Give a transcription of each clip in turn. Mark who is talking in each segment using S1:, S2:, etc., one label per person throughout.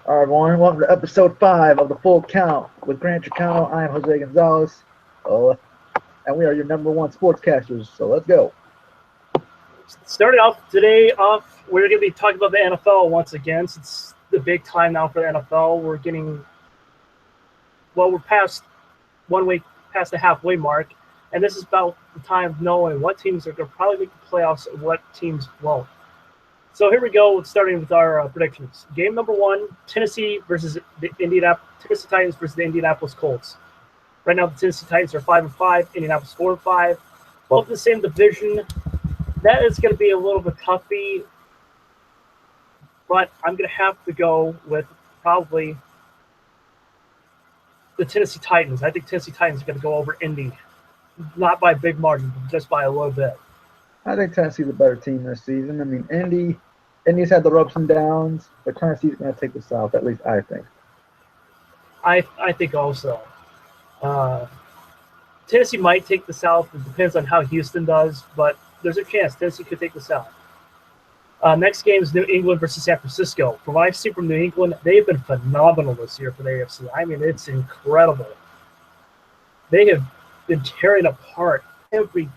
S1: All right, everyone. Welcome to episode 5 of the Full Count with Grant Tricano. I am Jose Gonzalez, and we are your number one sportscasters. So let's go.
S2: Starting off today, we're going to be talking about the NFL once again. It's the big time now for the NFL. We're past 1 week past the halfway mark, and this is about the time of knowing what teams are going to probably make the playoffs and what teams won't. So here we go, starting with our predictions. Game number 1, Tennessee Titans versus the Indianapolis Colts. Right now, the Tennessee Titans are 5-5, Indianapolis 4-5. Both in the same division. That is going to be a little bit toughy, but I'm going to have to go with probably the Tennessee Titans. I think Tennessee Titans are going to go over Indy, not by a big margin, but just by a little bit.
S1: I think Tennessee's a better team this season. I mean, Indy's had the ups and downs, but Tennessee's going to take the South, at least I think.
S2: I think also. Tennessee might take the South. It depends on how Houston does, but there's a chance Tennessee could take the South. Next game is New England versus San Francisco. From what I've seen from New England, they've been phenomenal this year for the AFC. I mean, it's incredible. They have been tearing apart every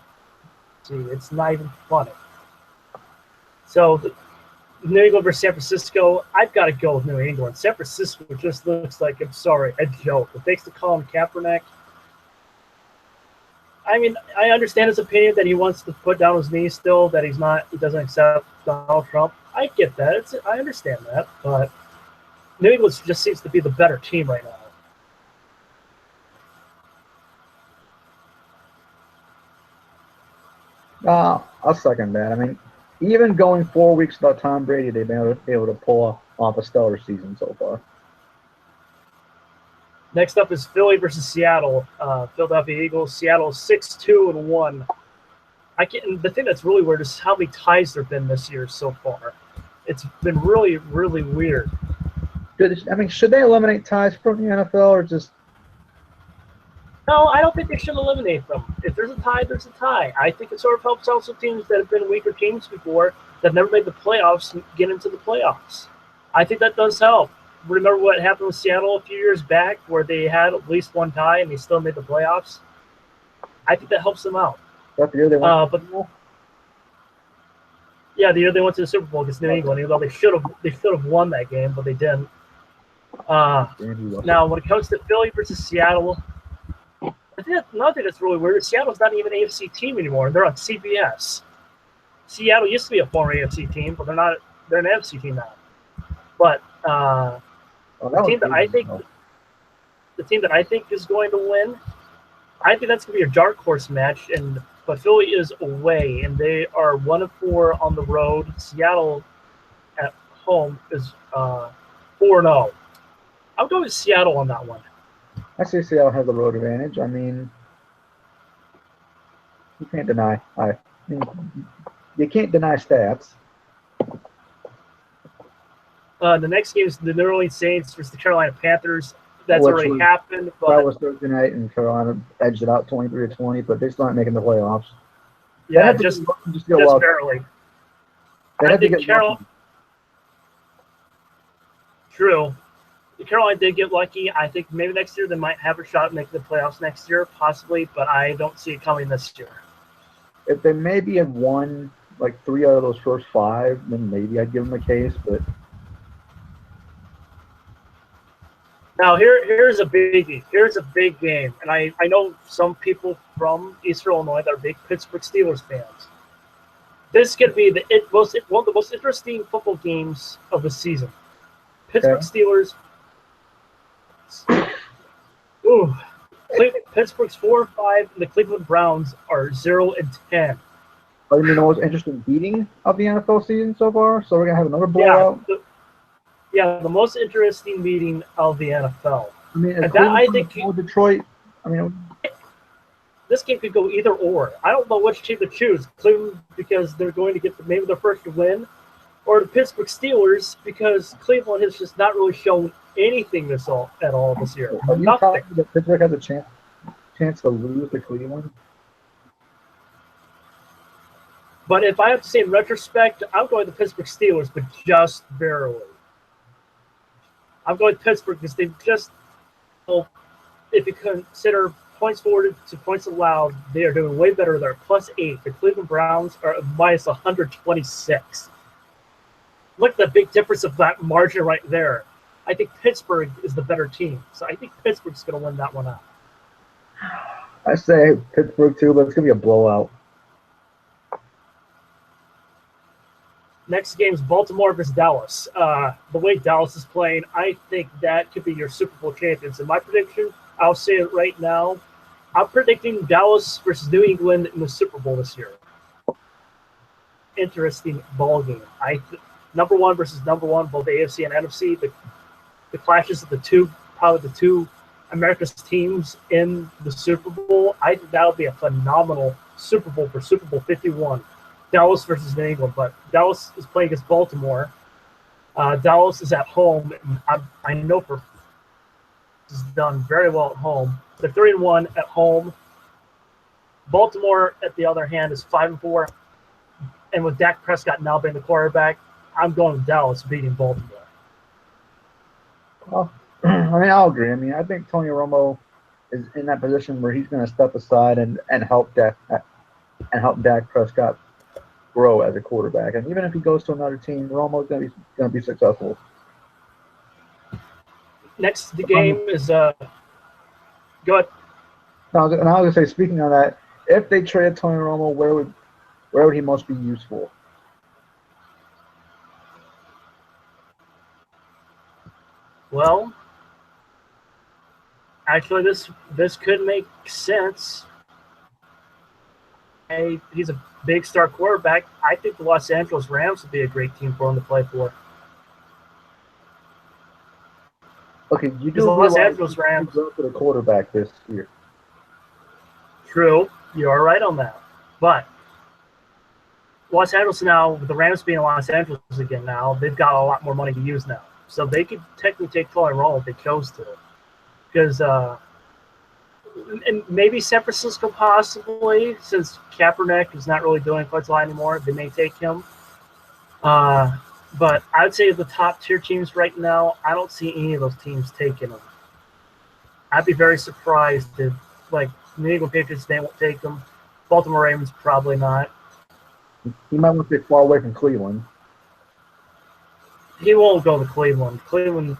S2: team. It's not even funny. So, New England versus San Francisco, I've got to go with New England. San Francisco just looks like, I'm sorry, a joke. But thanks to Colin Kaepernick, I mean, I understand his opinion that he wants to put down his knees still, that he doesn't accept Donald Trump. I get that. I understand that. But New England just seems to be the better team right
S1: now. I'll second that. I mean, even going 4 weeks without Tom Brady, they've been able to pull off a stellar season so far.
S2: Next up is Philly versus Seattle. Philadelphia Eagles. Seattle 6-2-1. The thing that's really weird is how many ties there have been this year so far. It's been really, really weird.
S1: Should they eliminate ties from the NFL or just?
S2: No, I don't think they should eliminate them. If there's a tie, there's a tie. I think it sort of helps also teams that have been weaker teams before that have never made the playoffs get into the playoffs. I think that does help. Remember what happened with Seattle a few years back where they had at least one tie and they still made the playoffs? I think that helps them out.
S1: That the year they went
S2: yeah, the year they went to the Super Bowl against New England, even though they should have won that game, but they didn't. Now, when it comes to Philly versus Seattle, I think another thing that's really weird is Seattle's not even an AFC team anymore. They're on CBS. Seattle used to be a former AFC team, but they're not. They're an NFC team now. But the team that I think is going to win, I think that's going to be a dark horse match. But Philly is away, and they are 1-4 on the road. Seattle at home is 4-0. I'll go with Seattle on that one.
S1: I say Seattle has the road advantage. I mean, you can't deny. You can't deny stats.
S2: The next game is the New Orleans Saints versus the Carolina Panthers. That's already happened. But
S1: that was Thursday night, and Carolina edged it out 23-20, but they're still not making the playoffs.
S2: Yeah, just barely. I think Carolina. True. Carolina did get lucky. I think maybe next year they might have a shot at making the playoffs next year, possibly, but I don't see it coming this year.
S1: If they maybe had won like 3 out of those first 5, then maybe I'd give them a case, but.
S2: Now, here's a biggie. Here's a big game. And I know some people from Eastern Illinois that are big Pittsburgh Steelers fans. This could be one of the most interesting football games of the season. Pittsburgh Steelers. Ooh. Pittsburgh's 4-5, and the Cleveland Browns are 0-10.
S1: Oh, you mean the most interesting beating of the NFL season so far? So we're going to have another blowout?
S2: Yeah, the most interesting meeting of the NFL.
S1: I mean, Detroit. I mean,
S2: this game could go either or. I don't know which team to choose. Cleveland because they're going to get maybe their first win, or the Pittsburgh Steelers because Cleveland has just not really shown anything at all this year.
S1: Are you telling me that Pittsburgh has a chance to lose to Cleveland?
S2: But if I have to say in retrospect, I'm going to the Pittsburgh Steelers, but just barely. I'm going Pittsburgh because they've just, well, if you consider points forwarded to points allowed, they are doing way better. They're +8. The Cleveland Browns are -126. Look at the big difference of that margin right there. I think Pittsburgh is the better team. So I think Pittsburgh's going to win that one out.
S1: I say Pittsburgh too, but it's going to be a blowout.
S2: Next game is Baltimore versus Dallas. The way Dallas is playing, I think that could be your Super Bowl champions. In my prediction, I'll say it right now. I'm predicting Dallas versus New England in the Super Bowl this year. Interesting ball game. Number one versus number one, both the AFC and NFC. The clashes of probably the two America's teams in the Super Bowl. I think that'll be a phenomenal Super Bowl for Super Bowl 51. Dallas versus New England, but Dallas is playing against Baltimore. Dallas is at home. And I know for has done very well at home. They're 3-1 at home. Baltimore, at the other hand, is 5-4, and with Dak Prescott now being the quarterback, I'm going with Dallas beating Baltimore.
S1: Well, I'll agree. I think Tony Romo is in that position where he's going to step aside and help Dak Prescott grow as a quarterback. And even if he goes to another team, Romo's going to be successful.
S2: Next, the game is go ahead.
S1: And I was going to say, speaking of that, if they traded Tony Romo, where would he most be useful?
S2: Well, actually, this could make sense. He's a big star quarterback. I think the Los Angeles Rams would be a great team for him to play for.
S1: Okay, you do
S2: the Los Angeles Rams
S1: go for the quarterback this year.
S2: True, you are right on that. But Los Angeles now, with the Rams being in Los Angeles again now, they've got a lot more money to use now. So they could technically take Tony Romo if they chose to. Because and maybe San Francisco possibly, since Kaepernick is not really doing quite a lot anymore, they may take him. But I would say the top tier teams right now, I don't see any of those teams taking him. I'd be very surprised if, like, New England Patriots, they won't take him. Baltimore Ravens, probably not.
S1: He might want to get far away from Cleveland.
S2: He won't go to Cleveland. Cleveland,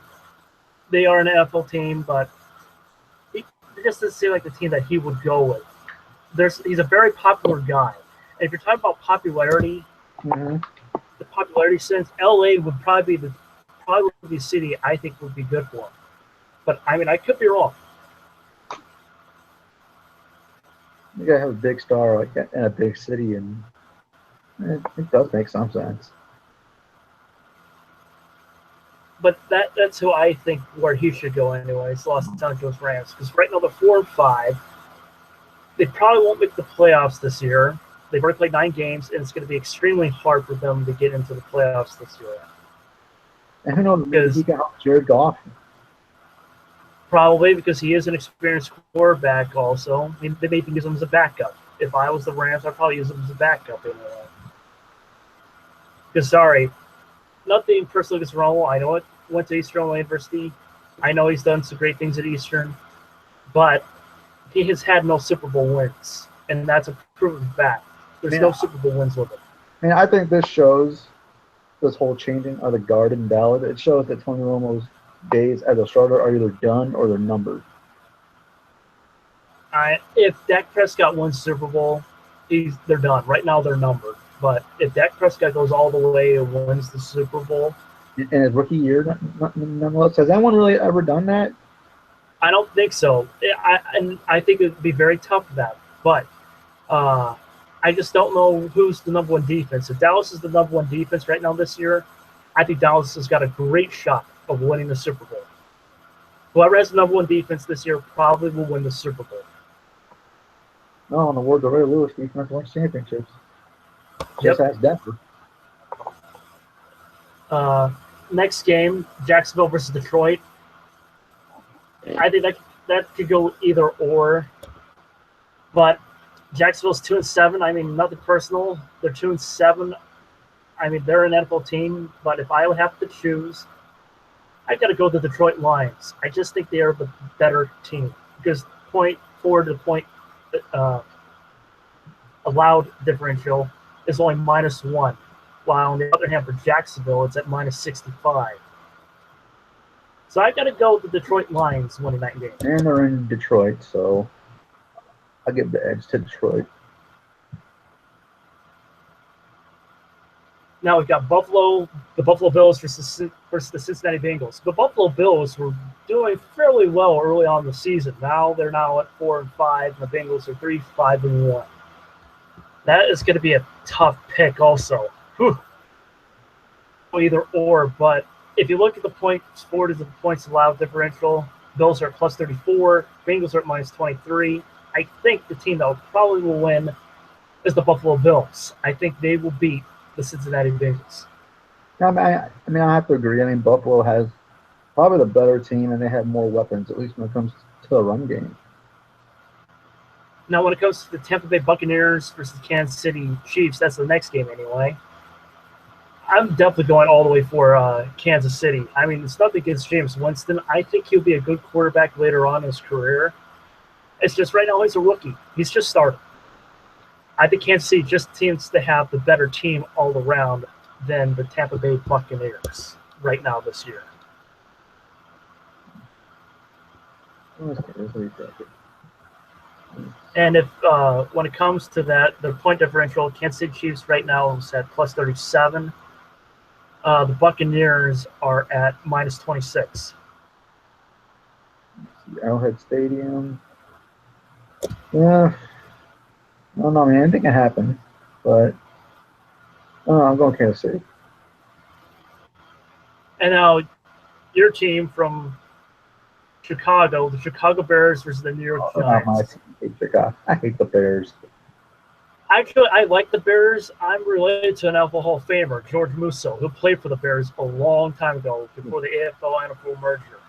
S2: they are an NFL team, but he just doesn't seem like the team that he would go with. He's a very popular guy. And if you're talking about popularity, the popularity sense, LA would probably be the city I think would be good for him. But I could be wrong.
S1: You gotta have a big star like in a big city, and it does make some sense.
S2: But that's who I think where he should go anyways, Los Angeles Rams. Because right now they're 4-5. They probably won't make the playoffs this year. They've already played 9 games, and it's going to be extremely hard for them to get into the playoffs this year.
S1: And who knows, maybe he can help Jared Goff.
S2: Probably because he is an experienced quarterback also. They may use him as a backup. If I was the Rams, I'd probably use him as a backup anyway. Because, sorry, nothing personal against Romo. I know it went to Eastern Illinois University. I know he's done some great things at Eastern. But he has had no Super Bowl wins. And that's a proven fact. There's no Super Bowl wins with him.
S1: I think this whole changing of the guard in Dallas, it shows that Tony Romo's days as a starter are either done or they're numbered.
S2: If Dak Prescott wins Super Bowl, they're done. Right now they're numbered. But if Dak Prescott goes all the way and wins the Super Bowl,
S1: in his rookie year, nonetheless, has anyone really ever done that?
S2: I don't think so. I think it would be very tough for that. But I just don't know who's the number one defense. If Dallas is the number one defense right now this year, I think Dallas has got a great shot of winning the Super Bowl. Whoever has the number one defense this year probably will win the Super Bowl.
S1: No, in the words of Ray Lewis, defense wins championships. Just ask Denver.
S2: Next game, Jacksonville versus Detroit. I think that could go either or. But Jacksonville's 2-7. Nothing personal. They're 2-7. They're an NFL team. But if I would have to choose, I got to go with the Detroit Lions. I just think they are the better team because point forward to point allowed differential is only -1, while on the other hand for Jacksonville it's at -65. So I got to go with the Detroit Lions winning that game.
S1: And they're in Detroit, so I'll give the edge to Detroit.
S2: Now we've got the Buffalo Bills versus the Cincinnati Bengals. The Buffalo Bills were doing fairly well early on in the season. Now they're now at 4-5, and the Bengals are 3-5-1. That is going to be a tough pick, also. Whew. Either or, but if you look at the points forward as the points allowed differential, Bills are at +34, Bengals are at -23. I think the team that probably will win is the Buffalo Bills. I think they will beat the Cincinnati Bengals.
S1: I mean, I have to agree. I mean, Buffalo has probably the better team, and they have more weapons, at least when it comes to the run game.
S2: Now, when it comes to the Tampa Bay Buccaneers versus Kansas City Chiefs, that's the next game anyway. I'm definitely going all the way for Kansas City. I mean, it's nothing against James Winston. I think he'll be a good quarterback later on in his career. It's just right now he's a rookie. He's just starting. I think Kansas City just seems to have the better team all around than the Tampa Bay Buccaneers right now this year. And if when it comes to that, the point differential, Kansas City Chiefs right now is at +37. The Buccaneers are at -26.
S1: Arrowhead Stadium. Yeah. I don't know, man. Anything can happen, but I'm going Kansas City.
S2: And now your team from Chicago, the Chicago Bears versus the New York Giants.
S1: My team. I hate Chicago. I hate the Bears.
S2: Actually, I like the Bears. I'm related to an NFL Hall of Famer, George Musso, who played for the Bears a long time ago before the AFL-NFL merger.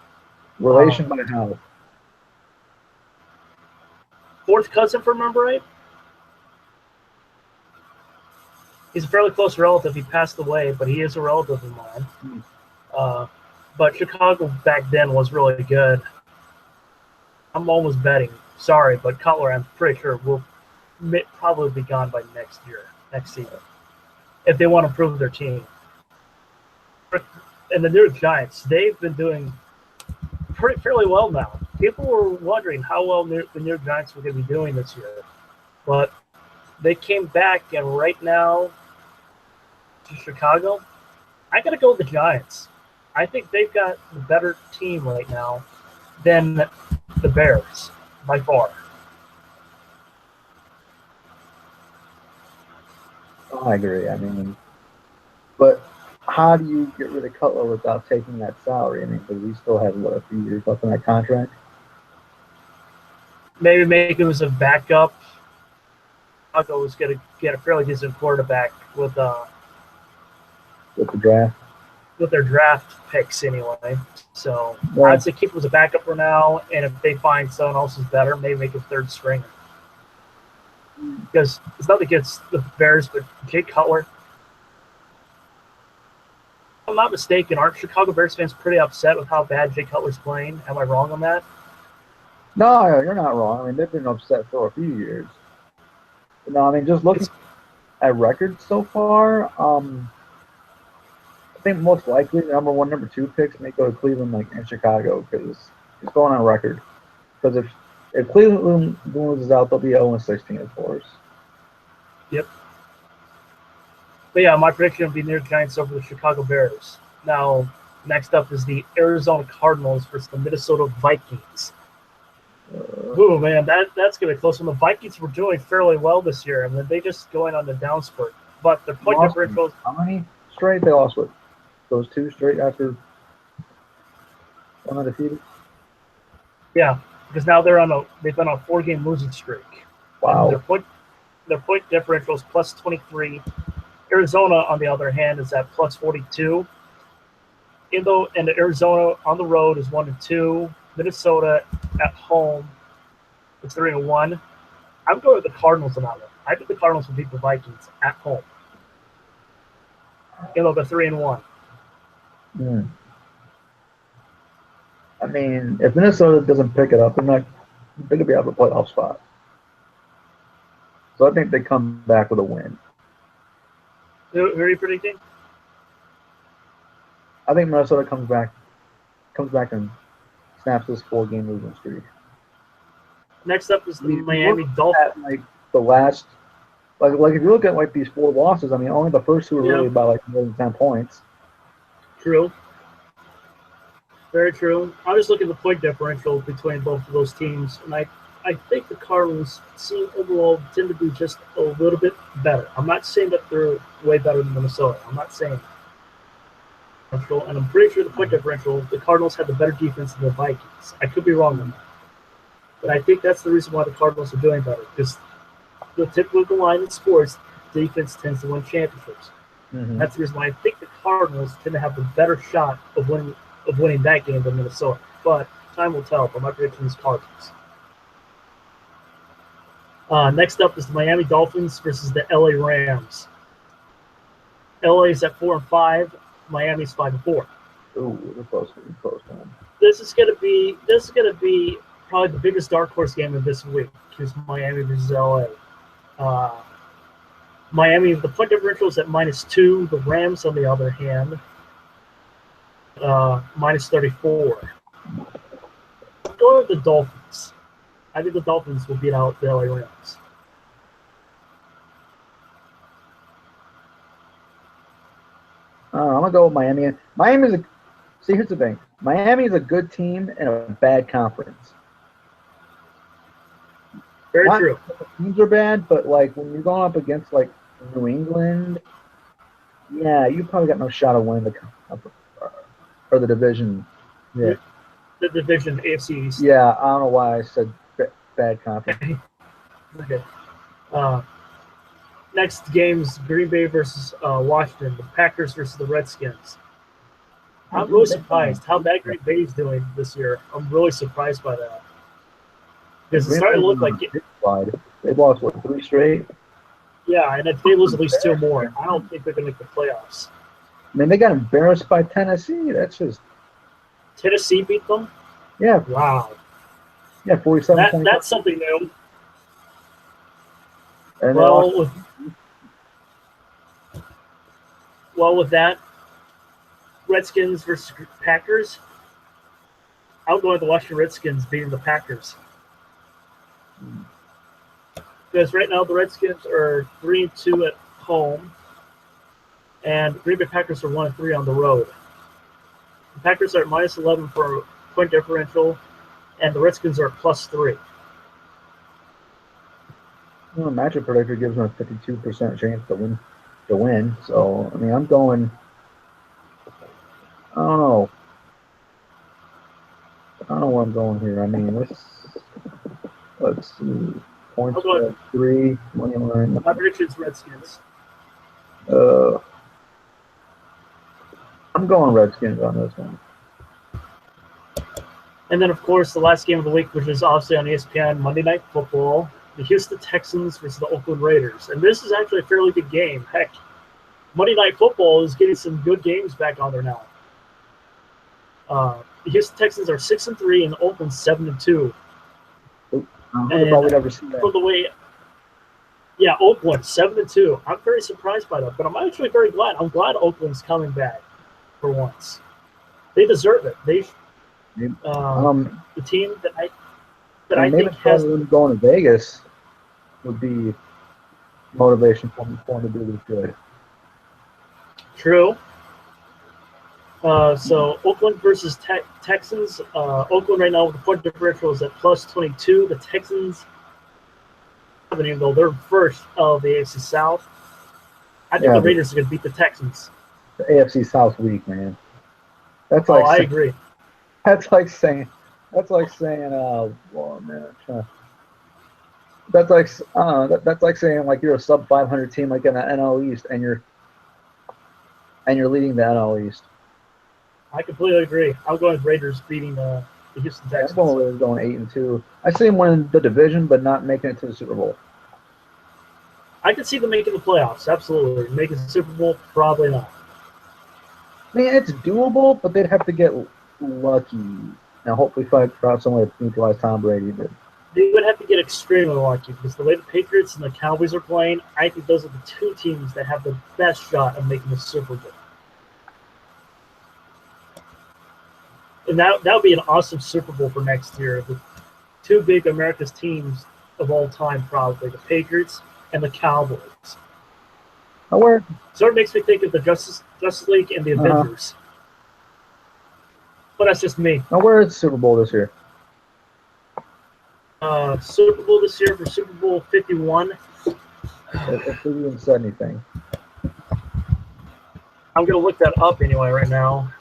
S1: Relation by how?
S2: Fourth cousin, if I remember right. He's a fairly close relative. He passed away, but he is a relative of mine. But Chicago back then was really good. I'm almost betting. Sorry, but Cutler, I'm pretty sure, will probably be gone by next season, if they want to improve their team. And the New York Giants, they've been doing fairly well now. People were wondering how well the New York Giants were going to be doing this year. But they came back, and right now, to Chicago, I got to go with the Giants. I think they've got the better team right now than the Bears, by far.
S1: I agree. I mean, but how do you get rid of Cutler without taking that salary? I mean, because he still has, a few years left on that contract?
S2: Maybe make him as a backup. Chicago was going to get a fairly decent quarterback with
S1: the draft.
S2: With their draft picks anyway. So
S1: Well,
S2: I'd say keep him as a backup for now, and if they find someone else who's better, maybe make a third stringer. Because it's nothing against the Bears, but Jay Cutler, if I'm not mistaken, aren't Chicago Bears fans pretty upset with how bad Jay Cutler's playing? Am I wrong on that?
S1: No, you're not wrong. I mean, they've been upset for a few years. But no, I mean, just looking at records so far, I think most likely the number 1, number 2 picks may go to Cleveland, and Chicago, because it's going on record. Because if Cleveland loses out, they'll be 0-16, of course.
S2: Yep. But yeah, my prediction would be New York Giants over the Chicago Bears. Now, next up is the Arizona Cardinals versus the Minnesota Vikings. Oh man, that's gonna be close. And the Vikings were doing fairly well this year, and then they just going on the down spurt. But their point differential.
S1: How many straight they lost with? Those 2 straight after one undefeated?
S2: Yeah, because now they've been on a 4-game losing streak.
S1: Wow.
S2: Their point differential is +23. Arizona, on the other hand, is at +42. And Arizona on the road is 1-2. Minnesota at home is 3-1. I'm going with the Cardinals on that one. I think the Cardinals will beat the Vikings at home. They're 3-1.
S1: I mean, if Minnesota doesn't pick it up, they're going to be out of a playoff spot. So I think they come back with a win.
S2: Who are you predicting?
S1: I think Minnesota comes back and snaps this 4-game losing streak.
S2: Next up is the
S1: I mean,
S2: Miami Dolphins.
S1: Like the last, like if you look at like these 4 losses, I mean, only the first 2 were really by like more than 10 points.
S2: True. Very true. I was looking at the point differential between both of those teams, and I think the Cardinals overall tend to be just a little bit better. I'm not saying that they're way better than Minnesota. I'm not saying that. And I'm pretty sure the point differential, the Cardinals had the better defense than the Vikings. I could be wrong on that. But I think that's the reason why the Cardinals are doing better, because the typical line in sports, defense tends to win championships.
S1: Mm-hmm.
S2: That's the reason why I think the Cardinals tend to have the better shot of winning that game than Minnesota. But time will tell. But my prediction is Cardinals. Next up is the Miami Dolphins versus the LA Rams. LA is at 4-5. Miami's 5-4.
S1: Ooh, they're close, man.
S2: This is gonna be probably the biggest dark horse game of this week. Is Miami versus LA. Miami, the point differential is at -2. The Rams, on the other hand, -34. Go with the Dolphins. I think the Dolphins will beat out the LA Rams.
S1: I'm gonna go with Miami. Here's the thing. Miami is a good team in a bad conference.
S2: Very true.
S1: Teams are bad, but like when you're going up against like New England, yeah, you probably got no shot of winning the division. Yeah.
S2: The division, AFC East.
S1: Yeah, I don't know why I said bad conference.
S2: Okay. Next game's Green Bay versus Washington. The Packers versus the Redskins. I'm really surprised how bad Green Bay is doing this year. I'm really surprised by that. Because it's starting to look like
S1: they lost 3 straight.
S2: Yeah, and if they lose at least 2 more, I don't think they're going to make the playoffs.
S1: I mean, they got embarrassed by Tennessee. That's just
S2: Tennessee beat them.
S1: Yeah.
S2: Wow.
S1: Yeah, 47.
S2: That's something new.
S1: And
S2: with that, Redskins versus Packers. I'll go with the Washington Redskins beating the Packers. Because right now the Redskins are 3-2 at home, and Green Bay Packers are 1-3 on the road. The Packers are at -11 for point differential, and the Redskins are at +3.
S1: Well, matchup predictor gives them a 52% chance to win. So I mean, I'm going. I don't know where I'm going here. I mean, let's see. Points at 3, money line.
S2: My prediction's Redskins.
S1: I'm going Redskins on this one.
S2: And then, of course, the last game of the week, which is obviously on ESPN, Monday Night Football, the Houston Texans versus the Oakland Raiders. And this is actually a fairly good game. Heck, Monday Night Football is getting some good games back on there now. The Houston Texans are 6-3 and Oakland 7-2.
S1: I probably never seen that.
S2: For the way, yeah, Oakland 7-2. I'm very surprised by that, but I'm actually very glad. I'm glad Oakland's coming back for once. They deserve it. The team that I think has
S1: going to Vegas would be motivation for them to do this good.
S2: True. So Oakland versus Texans. Oakland right now with the point differential is at +22. The Texans, even though they're first of the AFC South, I think the Raiders are going to beat the Texans.
S1: The AFC South weak, man. That's like
S2: I agree.
S1: That's like saying, oh man, that's like saying like you're a sub 500 team like in the NL East and you're leading the NL East.
S2: I completely agree. I'll go with Raiders beating the Houston Texans.
S1: I'm going 8-2. I see them winning the division, but not making it to the Super Bowl.
S2: I could see them making the playoffs. Absolutely, making the Super Bowl, probably not.
S1: I mean, it's doable, but they'd have to get lucky. and hopefully fight out some way to neutralize Tom Brady. But
S2: They would have to get extremely lucky because the way the Patriots and the Cowboys are playing, I think those are the two teams that have the best shot of making the Super Bowl. And that would be an awesome Super Bowl for next year. The two big America's teams of all time, probably the Patriots and the Cowboys.
S1: where
S2: Sort of makes me think of the Justice League and the Avengers. But that's just me.
S1: where is the Super Bowl this year?
S2: Super Bowl this year for Super Bowl 51.
S1: If we even said anything.
S2: I'm going to look that up anyway right now.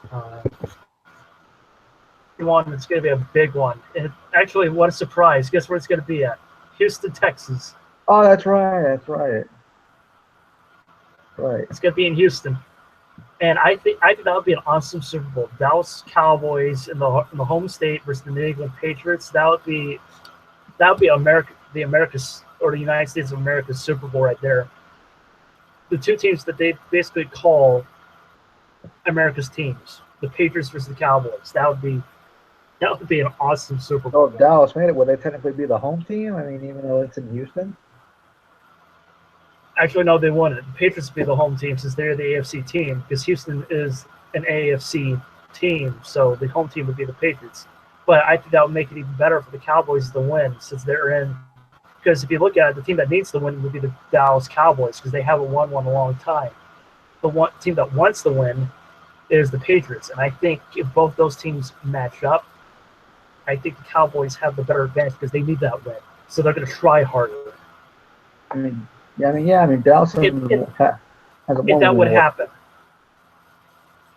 S2: One, it's going to be a big one. And actually, what a surprise. Guess where it's going to be at? Houston, Texas.
S1: Oh, that's right. Right.
S2: It's going to be in Houston. And I think that would be an awesome Super Bowl. Dallas Cowboys in the home state versus the New England Patriots. That would be America, the United States of America's Super Bowl right there. The two teams that they basically call America's teams, the Patriots versus the Cowboys. That would be an awesome Super Bowl.
S1: Oh, if Dallas made it, would they technically be the home team? I mean, even though it's in Houston?
S2: Actually, no, they wouldn't. The Patriots would be the home team since they're the AFC team, because Houston is an AFC team, so the home team would be the Patriots. But I think that would make it even better for the Cowboys to win since they're in. Because if you look at it, the team that needs to win would be the Dallas Cowboys because they haven't won one in a long time. The one team that wants to win is the Patriots. And I think if both those teams match up, I think the Cowboys have the better advantage because they need that win. So they're going to try harder.
S1: Dallas has
S2: if that would happen.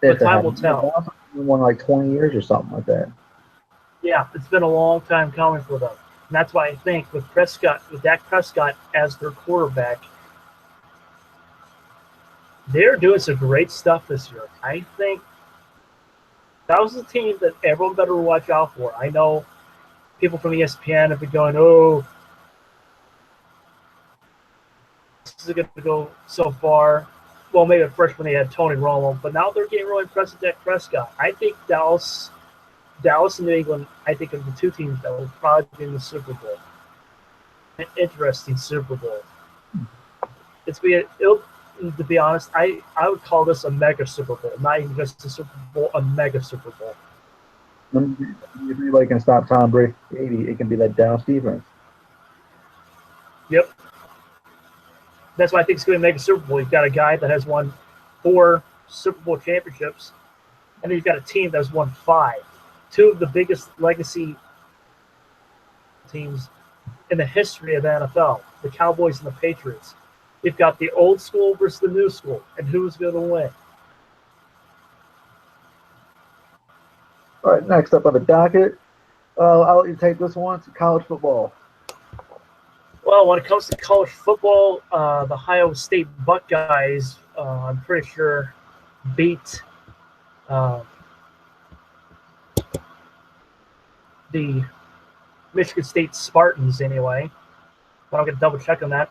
S2: But time will tell.
S1: Dallas has won like 20 years or something like that.
S2: Yeah, it's been a long time coming for them. And that's why I think with Dak Prescott as their quarterback, they're doing some great stuff this year. I think that was a team that everyone better watch out for. I know people from ESPN have been going, oh, this is going to go so far. Well, maybe at first when they had Tony Romo, but now they're getting really impressed with Dak Prescott. I think Dallas and New England, I think, are the two teams that will probably be in the Super Bowl. An interesting Super Bowl. To be honest, I would call this a mega Super Bowl, not even just a Super Bowl, a mega Super Bowl.
S1: If anybody can stop Tom Brady, it can be that Dallas defense.
S2: Yep. That's why I think it's going to make a Super Bowl. You've got a guy that has won 4 Super Bowl championships, and then you've got a team that has won 5. 2 of the biggest legacy teams in the history of the NFL, the Cowboys and the Patriots. You've got the old school versus the new school, and who's going to win?
S1: All right, next up on the docket, I'll let you take this one. It's college football.
S2: Well, when it comes to college football, the Ohio State Buckeyes, I'm pretty sure, beat the Michigan State Spartans anyway. But I'm going to double check on that.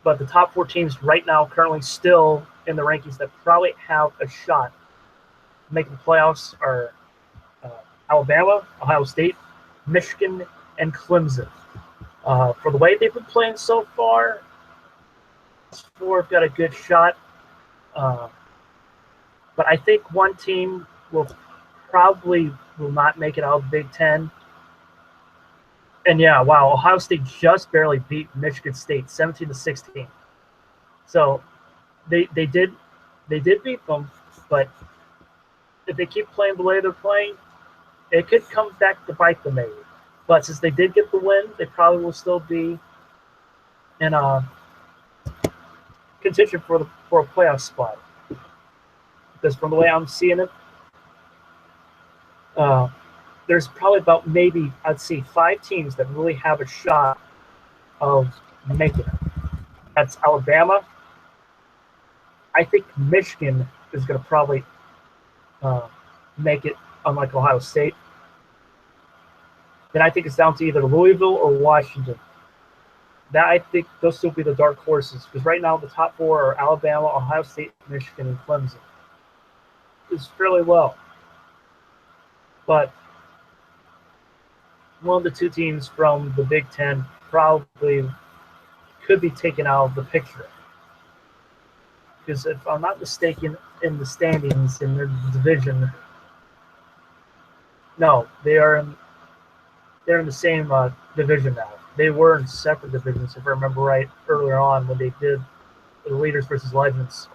S2: But the top 4 teams right now currently still in the rankings that probably have a shot making the playoffs are Alabama, Ohio State, Michigan, and Clemson. For the way they've been playing so far, these 4 have got a good shot. But I think one team will not make it out of the Big Ten. And yeah, wow, Ohio State just barely beat Michigan State 17-16. So they did beat them, but if they keep playing the way they're playing, it could come back to bite them maybe. But since they did get the win, they probably will still be in contention for a playoff spot. Because from the way I'm seeing it, there's probably about maybe, I'd say, 5 teams that really have a shot of making it. That's Alabama. I think Michigan is going to probably make it, unlike Ohio State. Then I think it's down to either Louisville or Washington. I think those will be the dark horses. Because right now the top 4 are Alabama, Ohio State, Michigan, and Clemson. It's fairly well. But one of the two teams from the Big Ten probably could be taken out of the picture. Because if I'm not mistaken, in the standings in their division, no, they're in the same division now. They were in separate divisions, if I remember right, earlier on when they did the Leaders versus Legends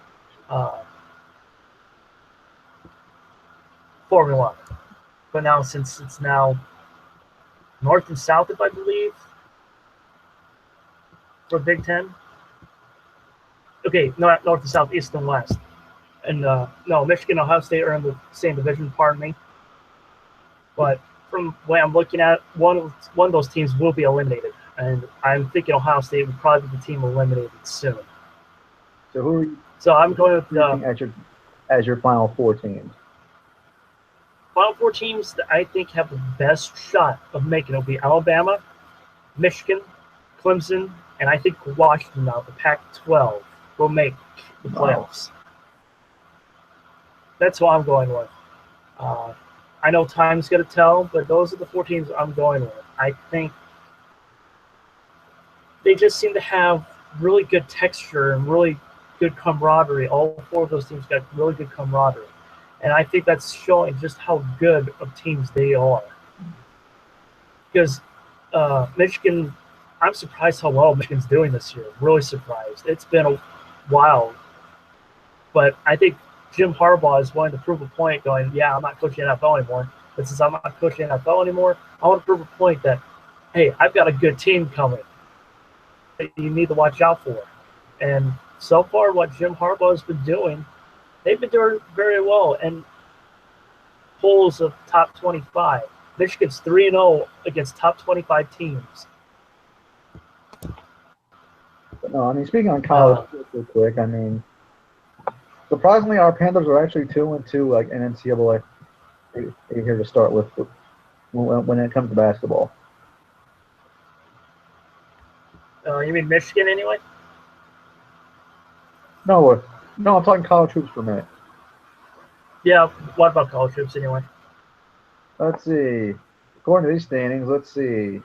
S2: formula. But now, since it's now North and South, if I believe, for Big Ten. Okay, not North and South, East and West. And no, Michigan and Ohio State are in the same division, pardon me. But from the way I'm looking at, one of those teams will be eliminated. And I'm thinking Ohio State would probably be the team eliminated soon.
S1: So who are you?
S2: So I'm going with
S1: as your final four teams.
S2: Final four teams that I think have the best shot of making it will be Alabama, Michigan, Clemson, and I think Washington out the Pac-12 will make the playoffs. Wow. That's who I'm going with. I know time's going to tell, but those are the four teams I'm going with. I think they just seem to have really good texture and really good camaraderie. All four of those teams got really good camaraderie. And I think that's showing just how good of teams they are. Because Michigan, I'm surprised how well Michigan's doing this year. Really surprised. It's been a while. But I think Jim Harbaugh is wanting to prove a point going, yeah, I'm not coaching NFL anymore. But since I'm not coaching NFL anymore, I want to prove a point that, hey, I've got a good team coming that you need to watch out for. And so far, what Jim Harbaugh has been doing, they've been doing very well. And polls of top 25. Michigan's 3-0 against top 25 teams.
S1: No, I mean, speaking on college real quick, I mean, surprisingly, our Panthers are actually 2-2, like in NCAA. Here to start with when it comes to basketball.
S2: You mean Michigan anyway?
S1: No, I'm talking college hoops for a minute.
S2: Yeah, what about college hoops anyway?
S1: Let's see. According to these standings, let's see.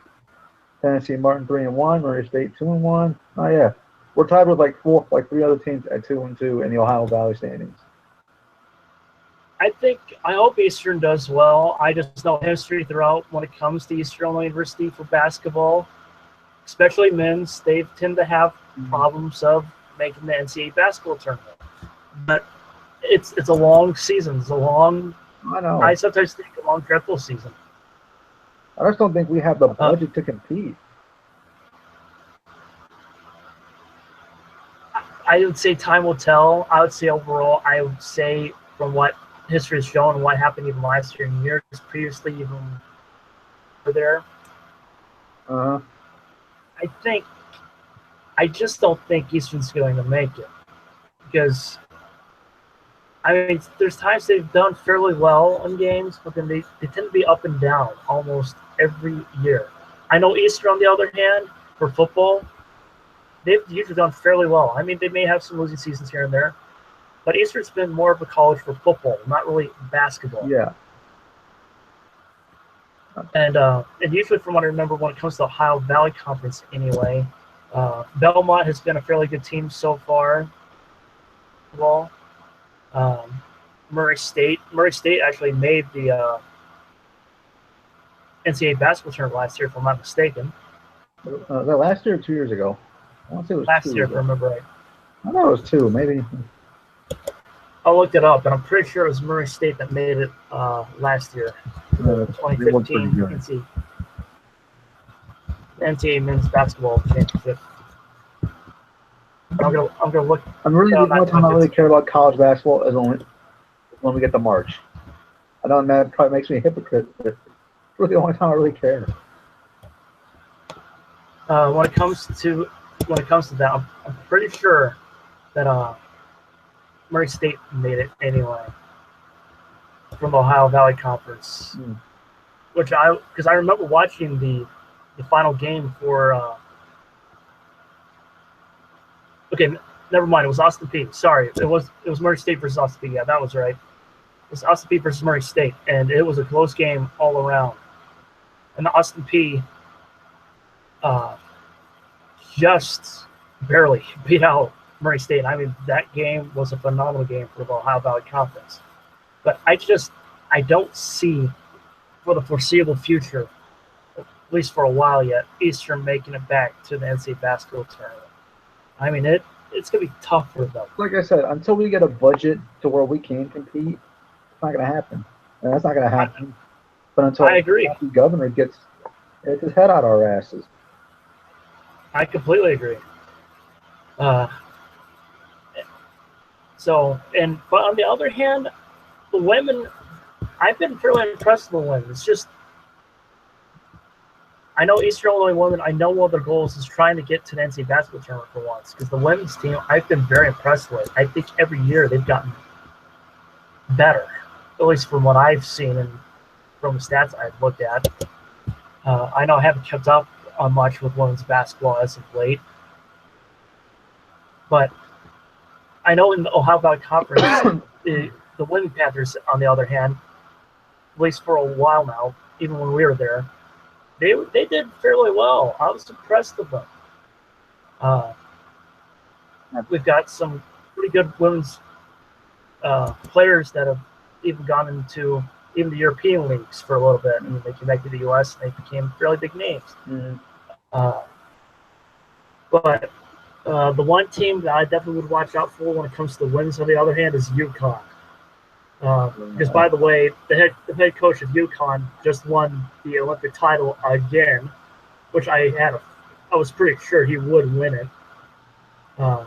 S1: Tennessee Martin 3-1, Murray State 2-1. Oh yeah, we're tied with like three other teams at 2-2 in the Ohio Valley standings.
S2: I hope Eastern does well. I just know history throughout when it comes to Eastern Illinois University for basketball, especially men's. They tend to have problems of making the NCAA basketball tournament. But it's a long season. It's a long.
S1: I know.
S2: I sometimes think a long, dreadful season.
S1: I just don't think we have the budget to compete.
S2: I would say time will tell. I would say overall, I would say from what history has shown and what happened even last year and years previously, even there. I just don't think Eastern's going to make it because, I mean, there's times they've done fairly well in games, but then they tend to be up and down almost every year. I know Eastern, on the other hand, for football, they've usually done fairly well. I mean, they may have some losing seasons here and there, but Eastern's been more of a college for football, not really basketball.
S1: Yeah.
S2: And usually from what I remember when it comes to the Ohio Valley Conference anyway, Belmont has been a fairly good team so far. Well, Murray State actually made the NCAA basketball tournament last year, if I'm not mistaken.
S1: Was that last year or 2 years ago? I want to say it was
S2: last year, if I remember right.
S1: I thought it was 2, maybe.
S2: I looked it up, and I'm pretty sure it was Murray State that made it last year, 2015 NCAA men's basketball championship. I'm gonna look.
S1: I'm really the only time I really care about college basketball is when we get to March. I know that probably makes me a hypocrite, but it's really the only time I really care.
S2: When it comes to that, I'm pretty sure that Murray State made it anyway from the Ohio Valley Conference, because I remember watching the final game for. Okay, never mind. It was Austin Peay. Sorry, it was Murray State versus Austin Peay. Yeah, that was right. It was Austin Peay versus Murray State, and it was a close game all around. and Austin P just barely beat out Murray State. I mean, that game was a phenomenal game for the Ohio Valley Conference. But I don't see for the foreseeable future, at least for a while yet, Eastern making it back to the NCAA basketball tournament. I mean, it's going to be tough for them.
S1: Like I said, until we get a budget to where we can compete, it's not going to happen. And that's not going to happen. But until
S2: I agree.
S1: The governor gets his head out our asses.
S2: I completely agree. But on the other hand, the women, I've been fairly impressed with the women. It's just, I know Eastern Illinois women, I know one of their goals is trying to get to the NCAA basketball tournament for once, because the women's team, I've been very impressed with. I think every year they've gotten better, at least from what I've seen and from the stats I've looked at. I know I haven't kept up on much with women's basketball as of late, but I know in the Ohio Valley Conference, the Women Panthers, on the other hand, at least for a while now, even when we were there, they did fairly well. I was impressed with them. We've got some pretty good women's players that have even gone into even the European leagues for a little bit. I mean, they came back to the U.S. and they became fairly big names.
S1: Mm-hmm.
S2: But the one team that I definitely would watch out for when it comes to the women's, on the other hand, is UConn. Because, by the way, the head coach of UConn just won the Olympic title again, which I was pretty sure he would win it. But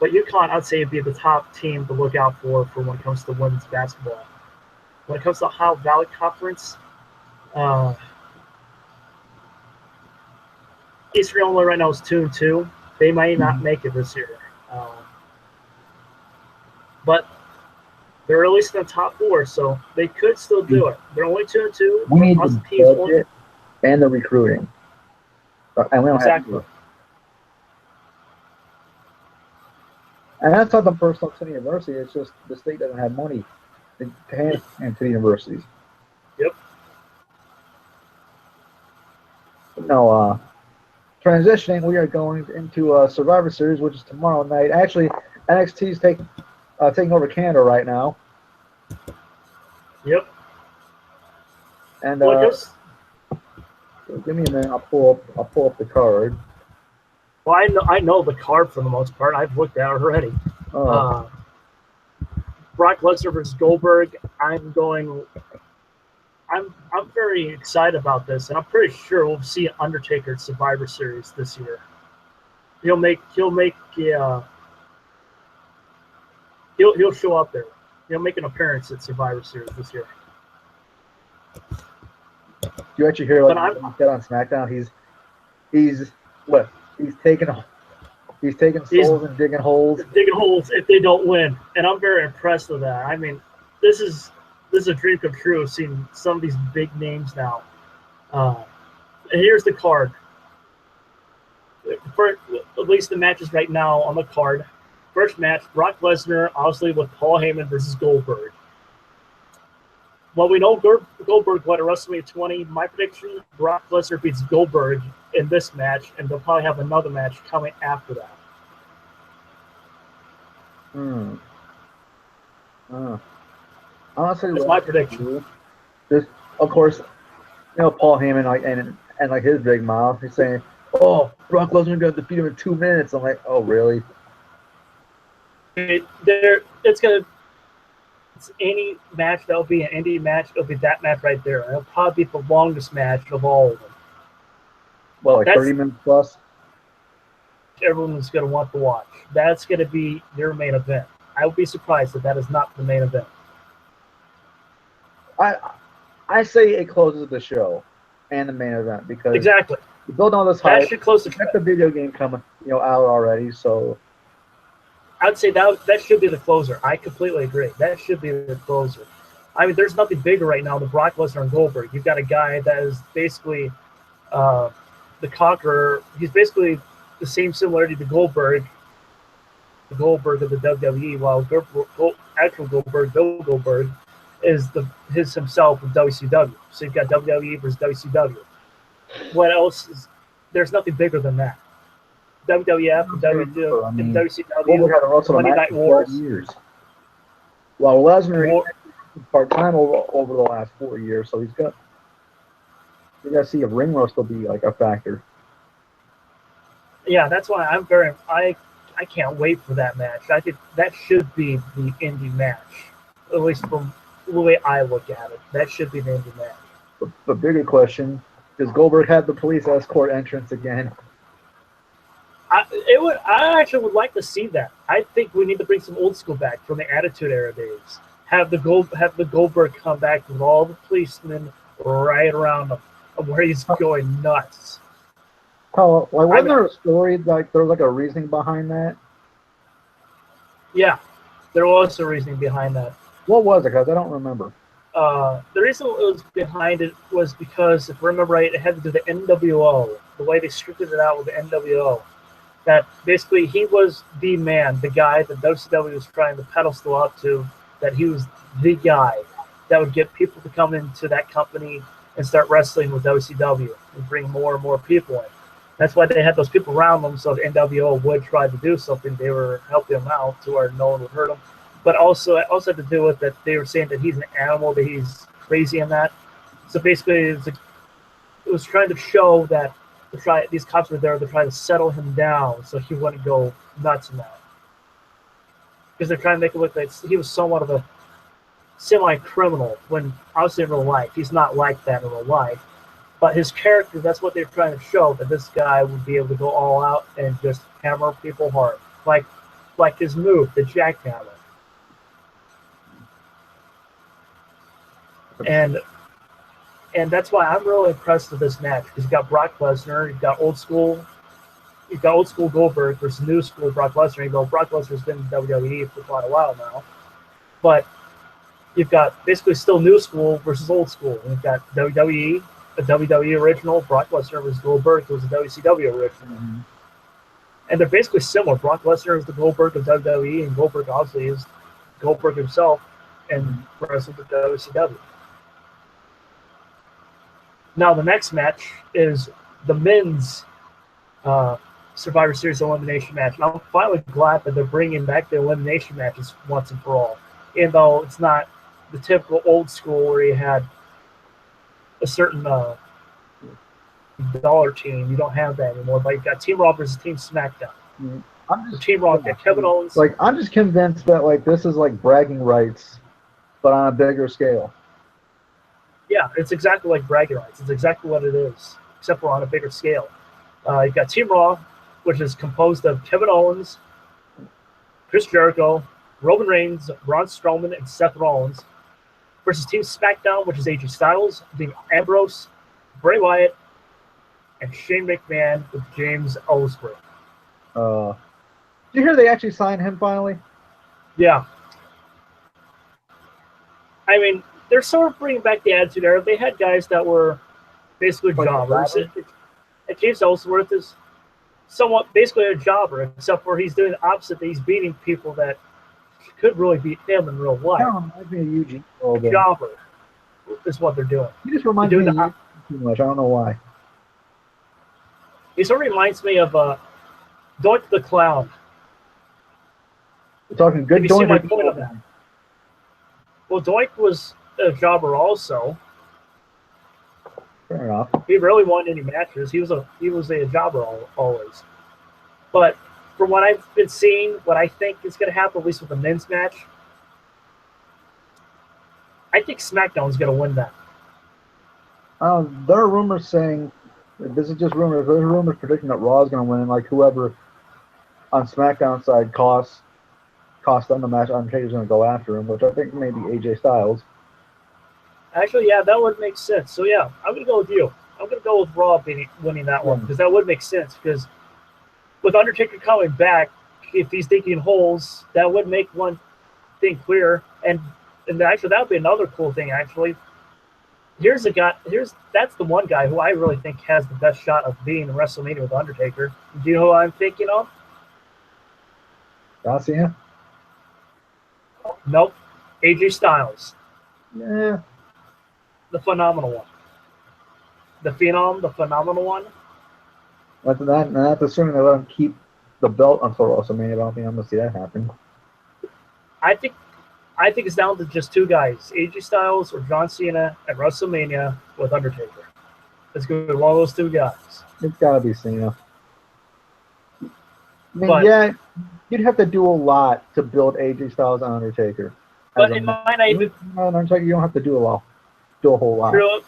S2: UConn, I'd say, would be the top team to look out for when it comes to women's basketball. When it comes to the Ohio Valley Conference, Eastern Illinois right now is 2-2. They might not make it this year. But they're at least in the top four, so they could still do it. They're only 2-2.
S1: We need the budget and the recruiting. And we don't
S2: exactly.
S1: have to. And that's not the personal to the university. It's just the state doesn't have money to hand to the universities.
S2: Yep.
S1: No, transitioning, we are going into Survivor Series, which is tomorrow night. Actually, NXT is taking over Canada right now.
S2: Yep.
S1: And give me a minute. I'll pull up the card.
S2: Well, I know the card for the most part. I've looked at it already.
S1: Oh.
S2: Brock Lesnar versus Goldberg. I'm very excited about this, and I'm pretty sure we'll see Undertaker at Survivor Series this year. He'll show up there. He'll make an appearance at Survivor Series this year.
S1: Do you actually hear what he said on SmackDown? He's taking souls and digging holes.
S2: Digging holes if they don't win, and I'm very impressed with that. I mean, this is a dream come true, seeing some of these big names now. And here's the card. For at least the matches right now on the card. First match, Brock Lesnar, obviously with Paul Heyman versus Goldberg. Well, we know Goldberg won at WrestleMania 20. My prediction, Brock Lesnar beats Goldberg in this match, and they'll probably have another match coming after that.
S1: Honestly,
S2: that's my prediction.
S1: Just, of course, Paul Heyman and like his big mouth. He's saying, "Oh, Brock Lesnar going to defeat him in 2 minutes." I'm like, "Oh, really?"
S2: It's any match that'll be an indie match. It'll be that match right there. It'll probably be the longest match of all of them.
S1: Well, like 30 minutes plus.
S2: Everyone's going to want to watch. That's going to be their main event. I would be surprised if that is not the main event.
S1: I say it closes the show and the main event because
S2: exactly
S1: you build all this hype.
S2: That should close the
S1: show. The video game coming out already, so
S2: I'd say that should be the closer. I completely agree. That should be the closer. I mean, there's nothing bigger right now than Brock Lesnar and Goldberg. You've got a guy that is basically the conqueror. He's basically the same similarity to Goldberg, the Goldberg of the WWE, while actual Goldberg, Bill Goldberg, is his himself with WCW. So you've got WWE versus WCW. What else is there's nothing bigger than that. WWF and WCW,
S1: Goldberg had to wrestle
S2: Monday
S1: a match
S2: Night
S1: for
S2: Wars.
S1: 12 years. Well, Lesnar part-time over the last 4 years, so we got to see if ring rust will be like a factor.
S2: Yeah, that's why I can't wait for that match. I think that should be the indie match, at least from the way I look at it. That should be the indie match.
S1: The bigger question, does Goldberg have the police escort entrance again?
S2: I actually would like to see that. I think we need to bring some old school back from the Attitude Era days. Have the Goldberg come back with all the policemen right around him, where he's going nuts.
S1: Oh, like wasn't there a story like there was like a reasoning behind that?
S2: Yeah, there was a reasoning behind that.
S1: What was it? Because I don't remember.
S2: The reason it was behind it was because, if I remember right, it had to do with the NWO. The way they scripted it out with the NWO. That basically he was the man, the guy that WCW was trying to pedestal up to, that he was the guy that would get people to come into that company and start wrestling with WCW and bring more and more people in. That's why they had those people around them, so the NWO would try to do something. They were helping him out to where no one would hurt him. But also, it also had to do with that they were saying that he's an animal, that he's crazy in that. So basically, it was trying to show that these cops were there to try to settle him down so he wouldn't go nuts in that. Because they're trying to make it look like he was somewhat of a semi-criminal, when obviously in real life, he's not like that in real life. But his character, that's what they're trying to show, that this guy would be able to go all out and just hammer people hard. Like his move, the jackhammer. And that's why I'm really impressed with this match, because you've got Brock Lesnar, you've got old school Goldberg versus new school Brock Lesnar. You know, Brock Lesnar's been in WWE for quite a while now, but you've got basically still new school versus old school. And you've got WWE, a WWE original, Brock Lesnar versus Goldberg, who was a WCW original.
S1: Mm-hmm.
S2: And they're basically similar. Brock Lesnar is the Goldberg of WWE, and Goldberg obviously is Goldberg himself and wrestled with WCW. Now the next match is the men's Survivor Series elimination match. And I'm finally glad that they're bringing back the elimination matches once and for all. Even though it's not the typical old school where you had a certain dollar team. You don't have that anymore. But you've got Team Raw versus Team SmackDown. Team Raw, got Kevin Owens.
S1: Like, I'm just convinced that like this is like bragging rights, but on a bigger scale.
S2: Yeah, it's exactly like bragging rights. It's exactly what it is, except for on a bigger scale. You've got Team Raw, which is composed of Kevin Owens, Chris Jericho, Roman Reigns, Braun Strowman, and Seth Rollins, versus Team SmackDown, which is AJ Styles, Dean Ambrose, Bray Wyatt, and Shane McMahon with James Ellsworth.
S1: Did you hear they actually signed him finally?
S2: Yeah. I mean, they're sort of bringing back the Attitude Era. They had guys that were basically jobbers. And James Ellsworth is somewhat basically a jobber, except for he's doing the opposite. He's beating people that could really beat him in real life.
S1: No, reminds me of Eugene.
S2: Jobber is what they're doing.
S1: He just reminds me of Eugene too much. I don't know why.
S2: He sort of reminds me of Doink the Clown.
S1: We're talking good
S2: Doink. My point
S1: of
S2: that. Well, Doink was a jobber also.
S1: Fair enough.
S2: He rarely won any matches. He was a jobber always. But from what I've been seeing, what I think is going to happen, at least with the men's match, I think SmackDown's going to win that.
S1: There are rumors saying, this is just rumors, there's rumors predicting that Raw is going to win, and like whoever on SmackDown side cost them the match, Undertaker's going to go after him, which I think maybe AJ Styles.
S2: Actually, yeah, that would make sense. So, yeah, I'm going to go with you. I'm going to go with Raw winning that one, because that would make sense. Because with Undertaker coming back, if he's digging holes, that would make one thing clear. And actually, that would be another cool thing, actually. That's the one guy who I really think has the best shot of being in WrestleMania with Undertaker. Do you know who I'm thinking of?
S1: Cena?
S2: Nope. AJ Styles.
S1: Yeah,
S2: The phenomenal one. The Phenom, the phenomenal one.
S1: that's assuming they let him keep the belt until WrestleMania. I don't think I'm gonna see that happen.
S2: I think it's down to just two guys, AJ Styles or John Cena at WrestleMania with Undertaker. It's going to be one of those two guys.
S1: It's gotta be Cena. I mean,
S2: But-
S1: yeah, you'd have to do a lot to build AJ Styles and Undertaker.
S2: But it might not even
S1: Undertaker, you don't have to do a whole lot.
S2: true.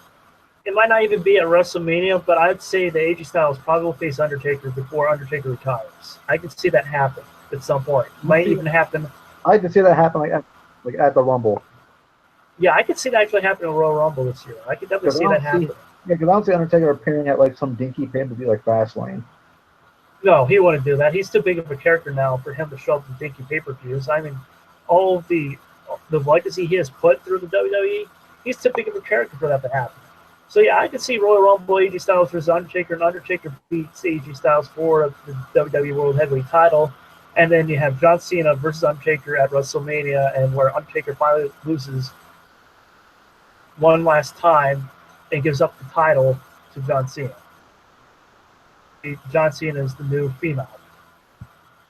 S2: It might not even be at WrestleMania, but I'd say that AJ Styles probably will face Undertaker before Undertaker retires. I can see that happen at some point. Might even happen.
S1: I could see that happen like at the Rumble.
S2: Yeah, I could see that actually happen in Royal Rumble this year. I could definitely see that happen.
S1: Yeah, because I don't see Undertaker appearing at like some dinky pay-per-view like Fastlane.
S2: No, he wouldn't do that. He's too big of a character now for him to show up in dinky pay-per-views. I mean, all of the legacy he has put through the WWE, he's too big of a character for that to happen. So yeah, I could see Royal Rumble, AJ Styles versus Undertaker, and Undertaker beats AJ Styles for the WWE World Heavyweight title. And then you have John Cena versus Undertaker at WrestleMania, and where Undertaker finally loses one last time and gives up the title to John Cena. John Cena is the new Phenom.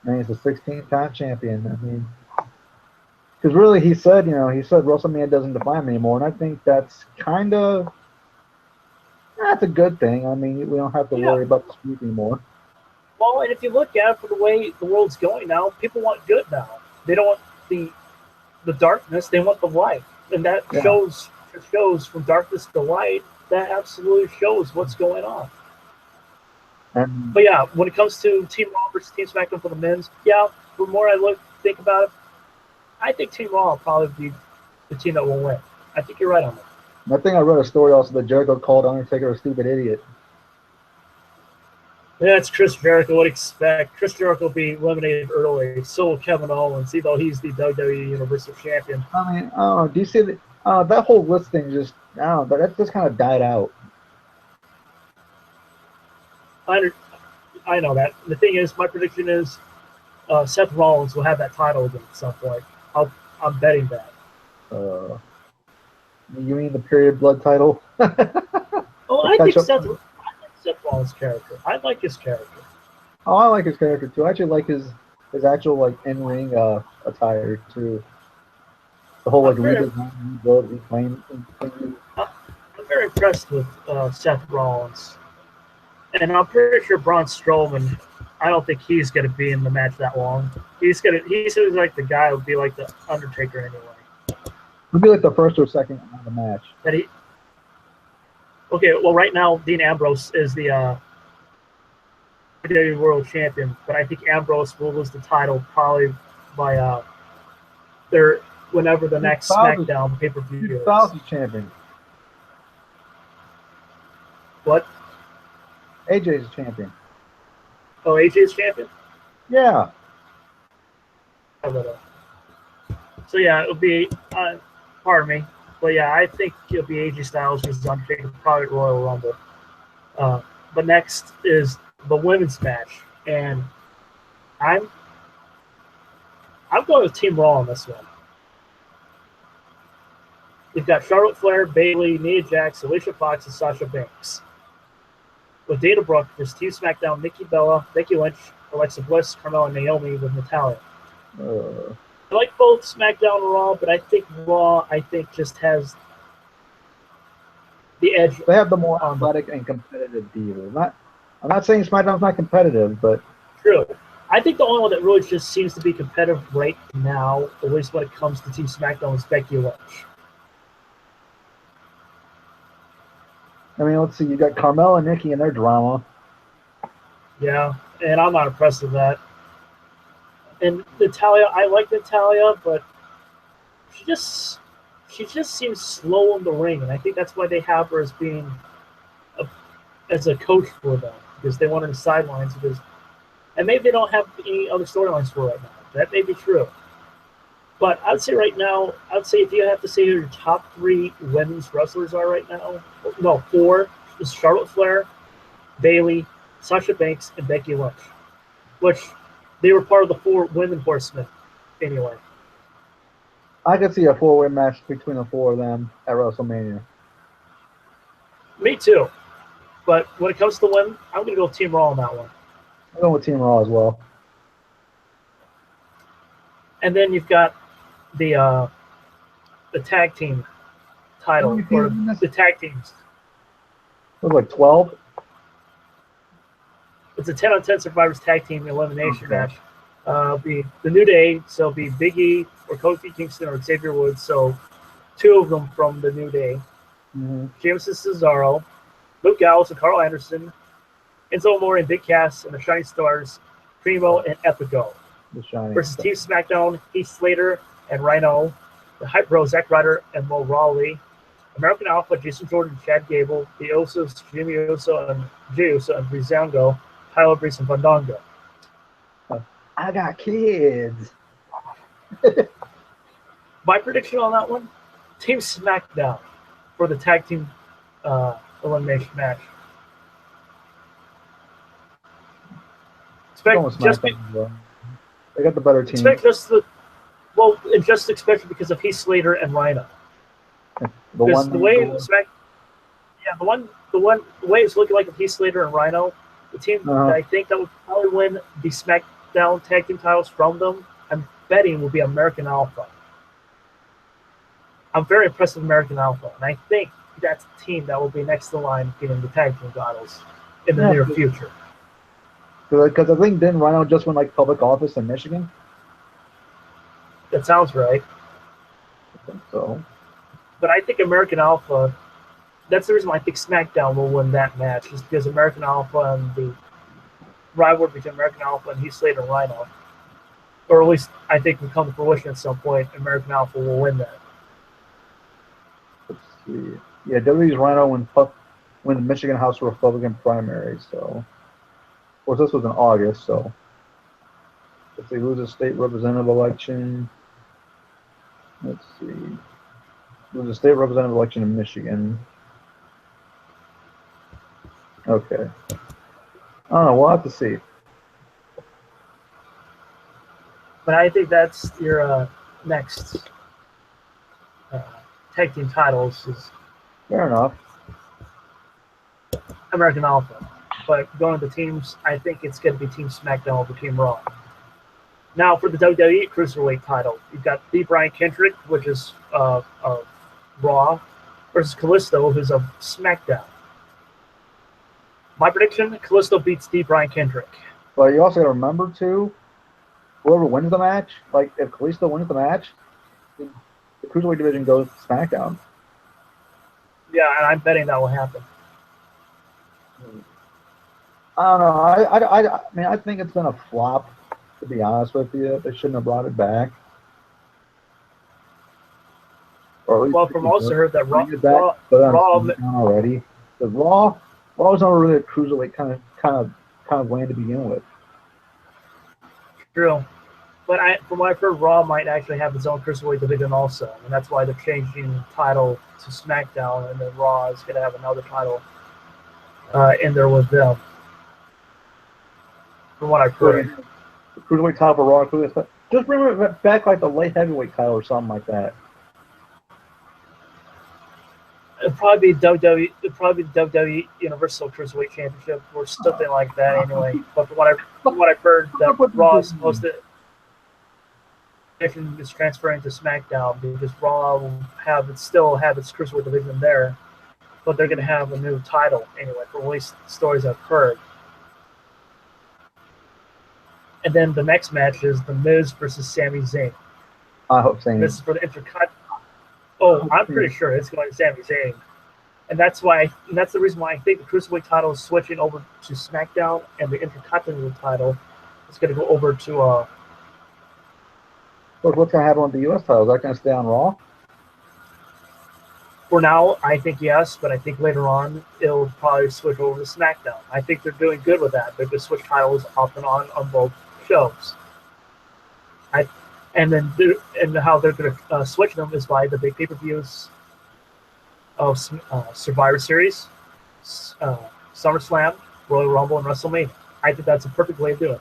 S1: And he's a 16-time champion. I mean, because really he said WrestleMania doesn't define him anymore, and I think that's that's a good thing. I mean, we don't have to worry about the streak anymore.
S2: Well, and if you look at it for the way the world's going now, people want good now. They don't want the darkness. They want the light, and that shows from darkness to light. That absolutely shows what's going on. But yeah, when it comes to Team Raw versus Team SmackDown for the men's, the more I think about it, I think Team Raw will probably be the team that will win. I think you're right on that.
S1: I think I read a story also that Jericho called Undertaker a stupid idiot.
S2: That's Chris Jericho. What expect? Chris Jericho will be eliminated early. So will Kevin Owens, even though he's the WWE Universal Champion.
S1: I mean, I don't know. Do you see that whole list thing? That just kind of died out.
S2: I know that. The thing is, my prediction is Seth Rollins will have that title again at some point. I'm betting that.
S1: You mean the period blood title?
S2: Oh, I think Seth Rollins' character. I like his character.
S1: Oh, I like his character too. I actually like his actual in-ring attire too. The whole redesign, rebuild, reclaim.
S2: I'm very impressed with Seth Rollins, and I'm pretty sure Braun Strowman. I don't think he's going to be in the match that long. He's like the guy who would be like the Undertaker anyway.
S1: He'll be like the first or second of the match.
S2: Okay, well, right now Dean Ambrose is the WWE World Champion, but I think Ambrose will lose the title probably by whenever the next SmackDown pay-per-view is.
S1: Styles is champion.
S2: What?
S1: AJ's champion.
S2: Oh, AJ's champion?
S1: Yeah.
S2: So yeah, it'll be pardon me. But yeah, I think it'll be AJ Styles versus Undertaker, probably Royal Rumble. But next is the women's match, and I'm going with Team Raw on this one. We've got Charlotte Flair, Bayley, Nia Jax, Alicia Fox, and Sasha Banks. With Dana Brooke versus Team SmackDown, Nikki Bella, Becky Lynch, Alexa Bliss, Carmella, and Naomi with Natalya. I like both SmackDown and Raw, but I think Raw, just has the edge.
S1: They have the more athletic and competitive divas. I'm not saying SmackDown's not competitive, but
S2: true. I think the only one that really just seems to be competitive right now, at least when it comes to Team SmackDown, is Becky Lynch.
S1: I mean, let's see. You got Carmella and Nikki and their drama.
S2: Yeah, and I'm not impressed with that. And Natalya, I like Natalya, but she just seems slow in the ring, and I think that's why they have her as being as a coach for them, because they want her in the sidelines. And maybe they don't have any other storylines for her right now. That may be true. But I'd say right now, if you have to say who your top 3 women's wrestlers are right now, no, 4 is Charlotte Flair, Bayley, Sasha Banks, and Becky Lynch, which they were part of the 4 women horsemen anyway.
S1: I could see a 4-way match between the four of them at WrestleMania.
S2: Me too. But when it comes to win, I'm going to go with Team Raw on that one.
S1: I'm going with Team Raw as well.
S2: And then you've got the tag team title, or the tag teams.
S1: It was like 12.
S2: It's a 10-on-10 Survivors Tag Team Elimination match. Be the New Day, so it'll be Big E or Kofi Kingston or Xavier Woods. So 2 of them from the New Day.
S1: Mm-hmm.
S2: Jameson Cesaro, Luke Gallows and Carl Anderson, Enzo Amore and Big Cass, and the Shining Stars, Primo and Epico. Versus Team SmackDown, Heath Slater and Rhino, the Hype Bro, Zack Ryder and Mo Rawley, American Alpha, Jason Jordan and Chad Gable, the Usos, Jimmy Uso and Jey Uso and Breezango, Tyler Breeze and Fandango.
S1: I got kids.
S2: My prediction on that one, Team SmackDown for the tag team elimination match.
S1: They got the better team.
S2: Especially because of Heath Slater and Rhino. The way it's looking like with Heath Slater and Rhino, the team that I think that would probably win the SmackDown tag team titles from them, I'm betting will be American Alpha. I'm very impressed with American Alpha, and I think that's the team that will be next to the line getting the tag team titles in the near future.
S1: Because I think didn't Rhino just win like public office in Michigan?
S2: That sounds right.
S1: I think so.
S2: But I think American Alpha, that's the reason why I think SmackDown will win that match, is because American Alpha and the rivalry between American Alpha and Heath Slater and Rhino, or at least I think will come to fruition at some point, American Alpha will win that.
S1: Let's see. Yeah, WWE's Rhino win the Michigan House Republican primary, so. Of course, this was in August, so if they lose a state representative election, let's see, lose a state representative election in Michigan. Okay. I don't know. We'll have to see.
S2: But I think that's your next tag team titles is
S1: fair enough.
S2: American Alpha. But going to teams, I think it's going to be Team SmackDown over Team Raw. Now for the WWE Cruiserweight title, you've got D. Brian Kendrick, which is Raw, versus Kalisto, who's of SmackDown. My prediction, Kalisto beats D. Brian Kendrick.
S1: But you also got to remember, too, whoever wins the match, like if Kalisto wins the match, the Cruiserweight division goes to SmackDown.
S2: Yeah, and I'm betting that will happen.
S1: I don't know. I mean, I think it's been a flop, to be honest with you. They shouldn't have brought it back.
S2: Well, from also heard that Raw
S1: already. The Raw was never really a cruiserweight kind of land to begin with.
S2: True, but from what I've heard, Raw might actually have its own cruiserweight division also, and that's why they're changing the title to SmackDown, and then Raw is going to have another title in there with them. From what I've heard,
S1: the cruiserweight title for Raw, just bring it back like the light heavyweight title or something like that.
S2: It'd probably be WWE Universal Cruiserweight Championship or something like that. Anyway, but from what I've heard, that Raw is supposed to is transferring to SmackDown because Raw will still have its Cruiserweight division there, but they're going to have a new title anyway. For at least stories I've heard. And then the next match is The Miz versus Sami Zayn.
S1: I hope Sami.
S2: This is for the Intercontinental. Oh, I'm pretty sure it's going to Sami Zayn, and that's the reason why I think the Cruiserweight title is switching over to SmackDown, and the Intercontinental title is going to go over to.
S1: What's going to happen with the U.S. title? Is that going to stay on Raw?
S2: For now, I think yes, but I think later on it'll probably switch over to SmackDown. I think they're doing good with that. They're going to switch titles off and on both shows. And how they're going to switch them is by the big pay-per-views of Survivor Series, SummerSlam, Royal Rumble, and WrestleMania. I think that's a perfect way of doing it.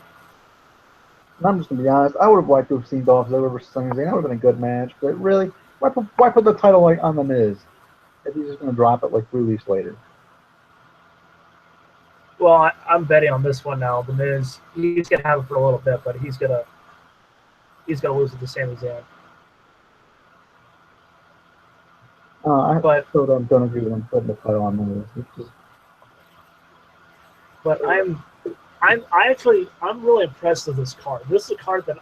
S1: And I'm just gonna be honest. I would have liked to have seen Dolph Ziggler versus Sami Zayn. That would have been a good match. But really, why put the title like on the Miz if he's just gonna drop it like 3 weeks later?
S2: Well, I'm betting on this one now. The Miz, he's gonna have it for a little bit, but he's gonna lose it to Sami Zayn.
S1: I still don't agree with him putting the title on the Miz.
S2: But I'm really impressed with this card. This is a card that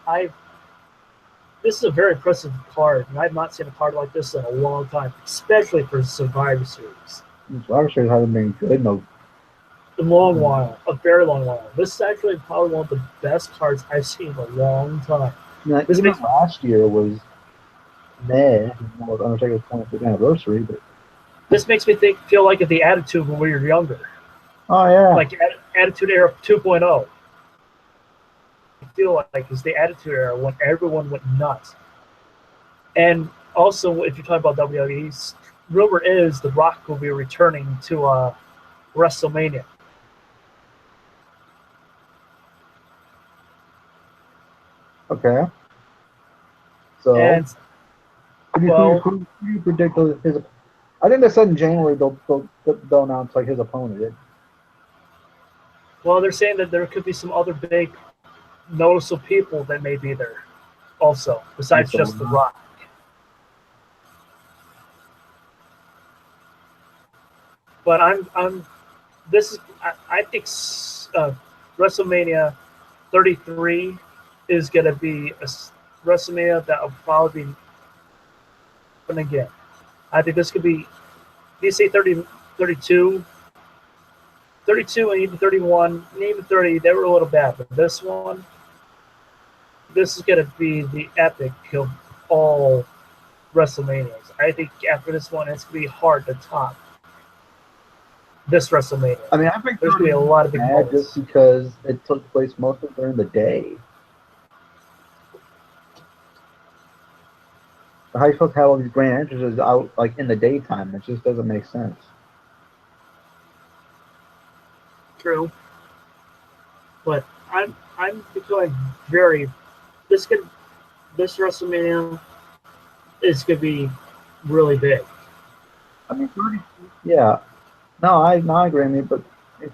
S2: this is a very impressive card, and I've not seen a card like this in a long time, especially for Survivor Series.
S1: Survivor Series hasn't been good in
S2: A long while, a very long while. This is actually probably one of the best cards I've seen in a long time.
S1: Even last year was meh, with Undertaker's 25th anniversary, but
S2: this makes me feel like the Attitude when we were younger.
S1: Oh yeah,
S2: Like Attitude Era 2.0. I feel like it's the Attitude Era when everyone went nuts. And also, if you're talking about WWE, rumor is The Rock will be returning to WrestleMania.
S1: okay. So,
S2: And
S1: who do you predict his? I think they said in January they'll announce like his opponent.
S2: well, they're saying that there could be some other big, noticeable people that may be there, also besides just The Rock. But I think WrestleMania 33 is going to be a WrestleMania that will probably be happen again. I think this could be, you say 30, 32, 32 and even 31, and even 30, they were a little bad. But this is going to be the epic of all WrestleManias. I think after this one, it's going to be hard to top this WrestleMania.
S1: I mean, I think
S2: there's going to be a lot of big moments.
S1: Just because it took place mostly during the day. How are you supposed to have all these grand entrances out like in the daytime? It just doesn't make sense.
S2: True, but I'm becoming very. This WrestleMania is going to be really big.
S1: I mean, 30. Yeah, no, I agree with me, but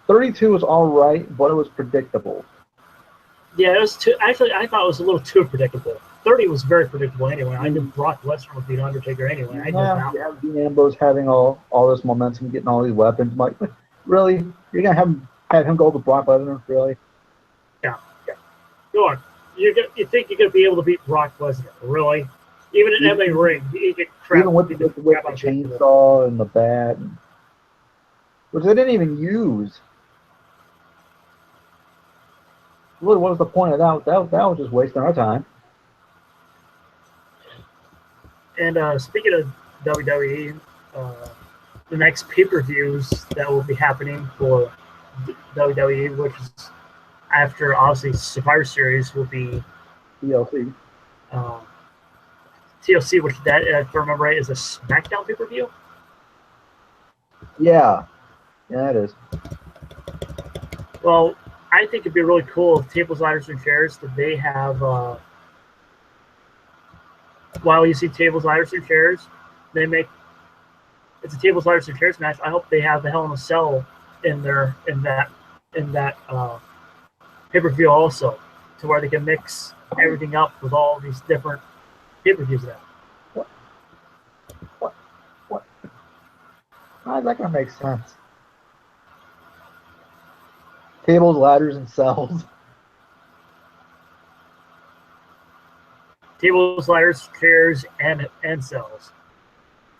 S1: 32 was all right, but it was predictable.
S2: Yeah, it was too. Actually, I thought it was a little too predictable. 30 was very predictable anyway. I knew Brock Lesnar would beat Undertaker anyway. I knew that.
S1: You have Dean Ambrose having all this momentum, getting all these weapons. Like, really, you're gonna have him go to Brock Lesnar? Really?
S2: Yeah. Go on. You think you're gonna be able to beat Brock Lesnar? Really? Even in MMA ring, you get crap.
S1: Even with the chainsaw and the bat, which they didn't even use. Really, what was the point of that? That was just wasting our time.
S2: And speaking of WWE, the next pay-per-views that will be happening for WWE, which is after obviously Survivor Series, will be
S1: TLC.
S2: TLC, which that, if I remember right, is a SmackDown pay-per-view.
S1: Yeah, it is.
S2: Well, I think it'd be really cool if Tables, Ladders, and Chairs that they have. While you see Tables, Ladders, and Chairs, it's a Tables, Ladders, and Chairs match. I hope they have the Hell in a Cell in that pay-per-view also, to where they can mix everything up with all these different pay-per-views now.
S1: What? How's that gonna make sense? Tables, ladders, and cells.
S2: Tables, ladders, chairs, and cells.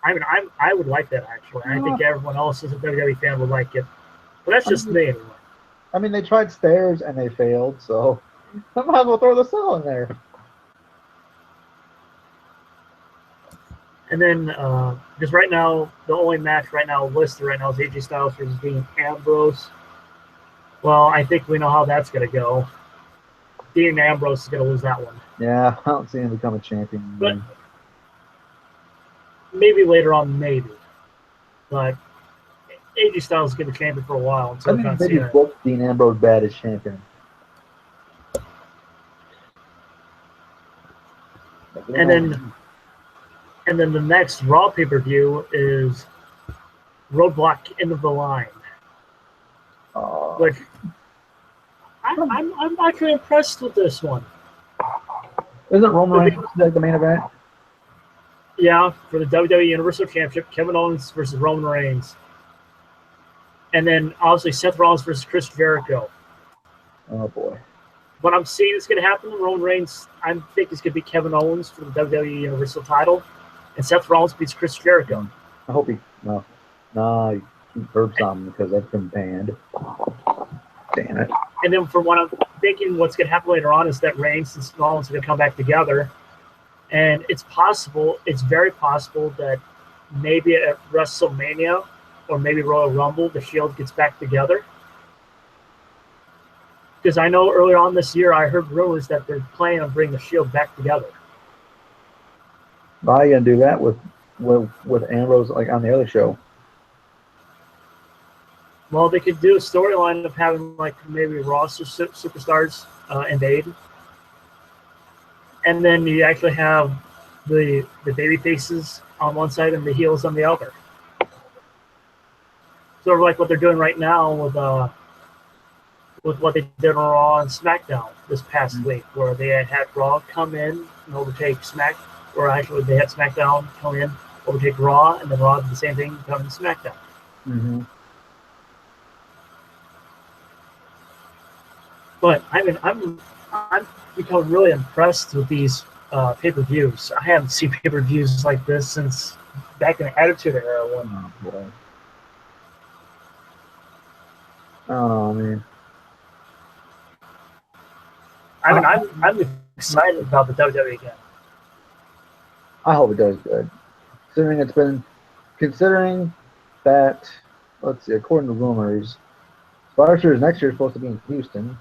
S2: I mean, I would like that actually. I think everyone else as a WWE fan would like it, but that's just me anyway.
S1: I mean, they tried stairs and they failed, so I might as well throw the cell in there.
S2: And then, because right now, the only match listed right now is AJ Styles versus Dean Ambrose. Well, I think we know how that's going to go. Dean Ambrose is going to lose that one.
S1: Yeah, I don't see him become a champion.
S2: But maybe later on, maybe. But AJ Styles is going to be champion for a while.
S1: I think maybe booked Dean Ambrose bad as champion.
S2: And then the next Raw pay-per-view is Roadblock End of the Line, which I'm actually impressed with this one.
S1: Isn't Roman Reigns like the main event?
S2: Yeah, for the WWE Universal Championship, Kevin Owens versus Roman Reigns. And then obviously Seth Rollins versus Chris Jericho.
S1: Oh boy.
S2: What I'm seeing is going to happen, Roman Reigns, I think it's going to be Kevin Owens for the WWE Universal title, and Seth Rollins beats Chris Jericho.
S1: I hope he he burps on him because that's been banned. Damn it.
S2: And then for what I'm thinking, what's going to happen later on is that Reigns and Rollins are going to come back together, and it's very possible that maybe at WrestleMania or maybe Royal Rumble, the Shield gets back together. Because I know earlier on this year, I heard rumors that they're planning on bringing the Shield back together.
S1: How are you gonna do that with Ambrose like on the other show?
S2: Well, they could do a storyline of having like maybe roster superstars invade, and then you actually have the baby faces on one side and the heels on the other. Sort of like what they're doing right now with what they did on Raw and SmackDown this past week, where they had Raw come in and overtake or actually they had SmackDown come in, overtake Raw, and then Raw did the same thing, come to SmackDown.
S1: Mm-hmm.
S2: But I mean, I'm become really impressed with these pay-per-views. I haven't seen pay-per-views like this since back in the Attitude Era one.
S1: Oh boy. Oh man.
S2: I mean, I'm excited about the WWE again.
S1: I hope it does good. Considering that, let's see, according to rumors, Survivor Series next year is supposed to be in Houston.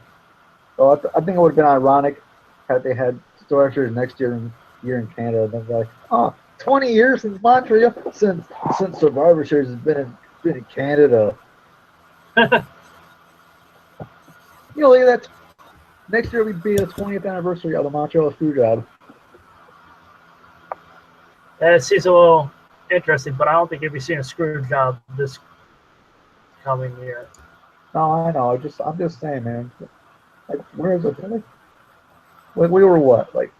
S1: So I think it would have been ironic had they had Survivor Series next year in Canada. And then like, 20 years since Montreal, since Survivor Series has been in Canada. Look at that. Next year would be the 20th anniversary of the Montreal Screwjob.
S2: That seems a little interesting, but I don't think you'll be seeing a screw job this coming year.
S1: No, I know. I'm just saying, man. Like, where is it? Like, we were what? Like,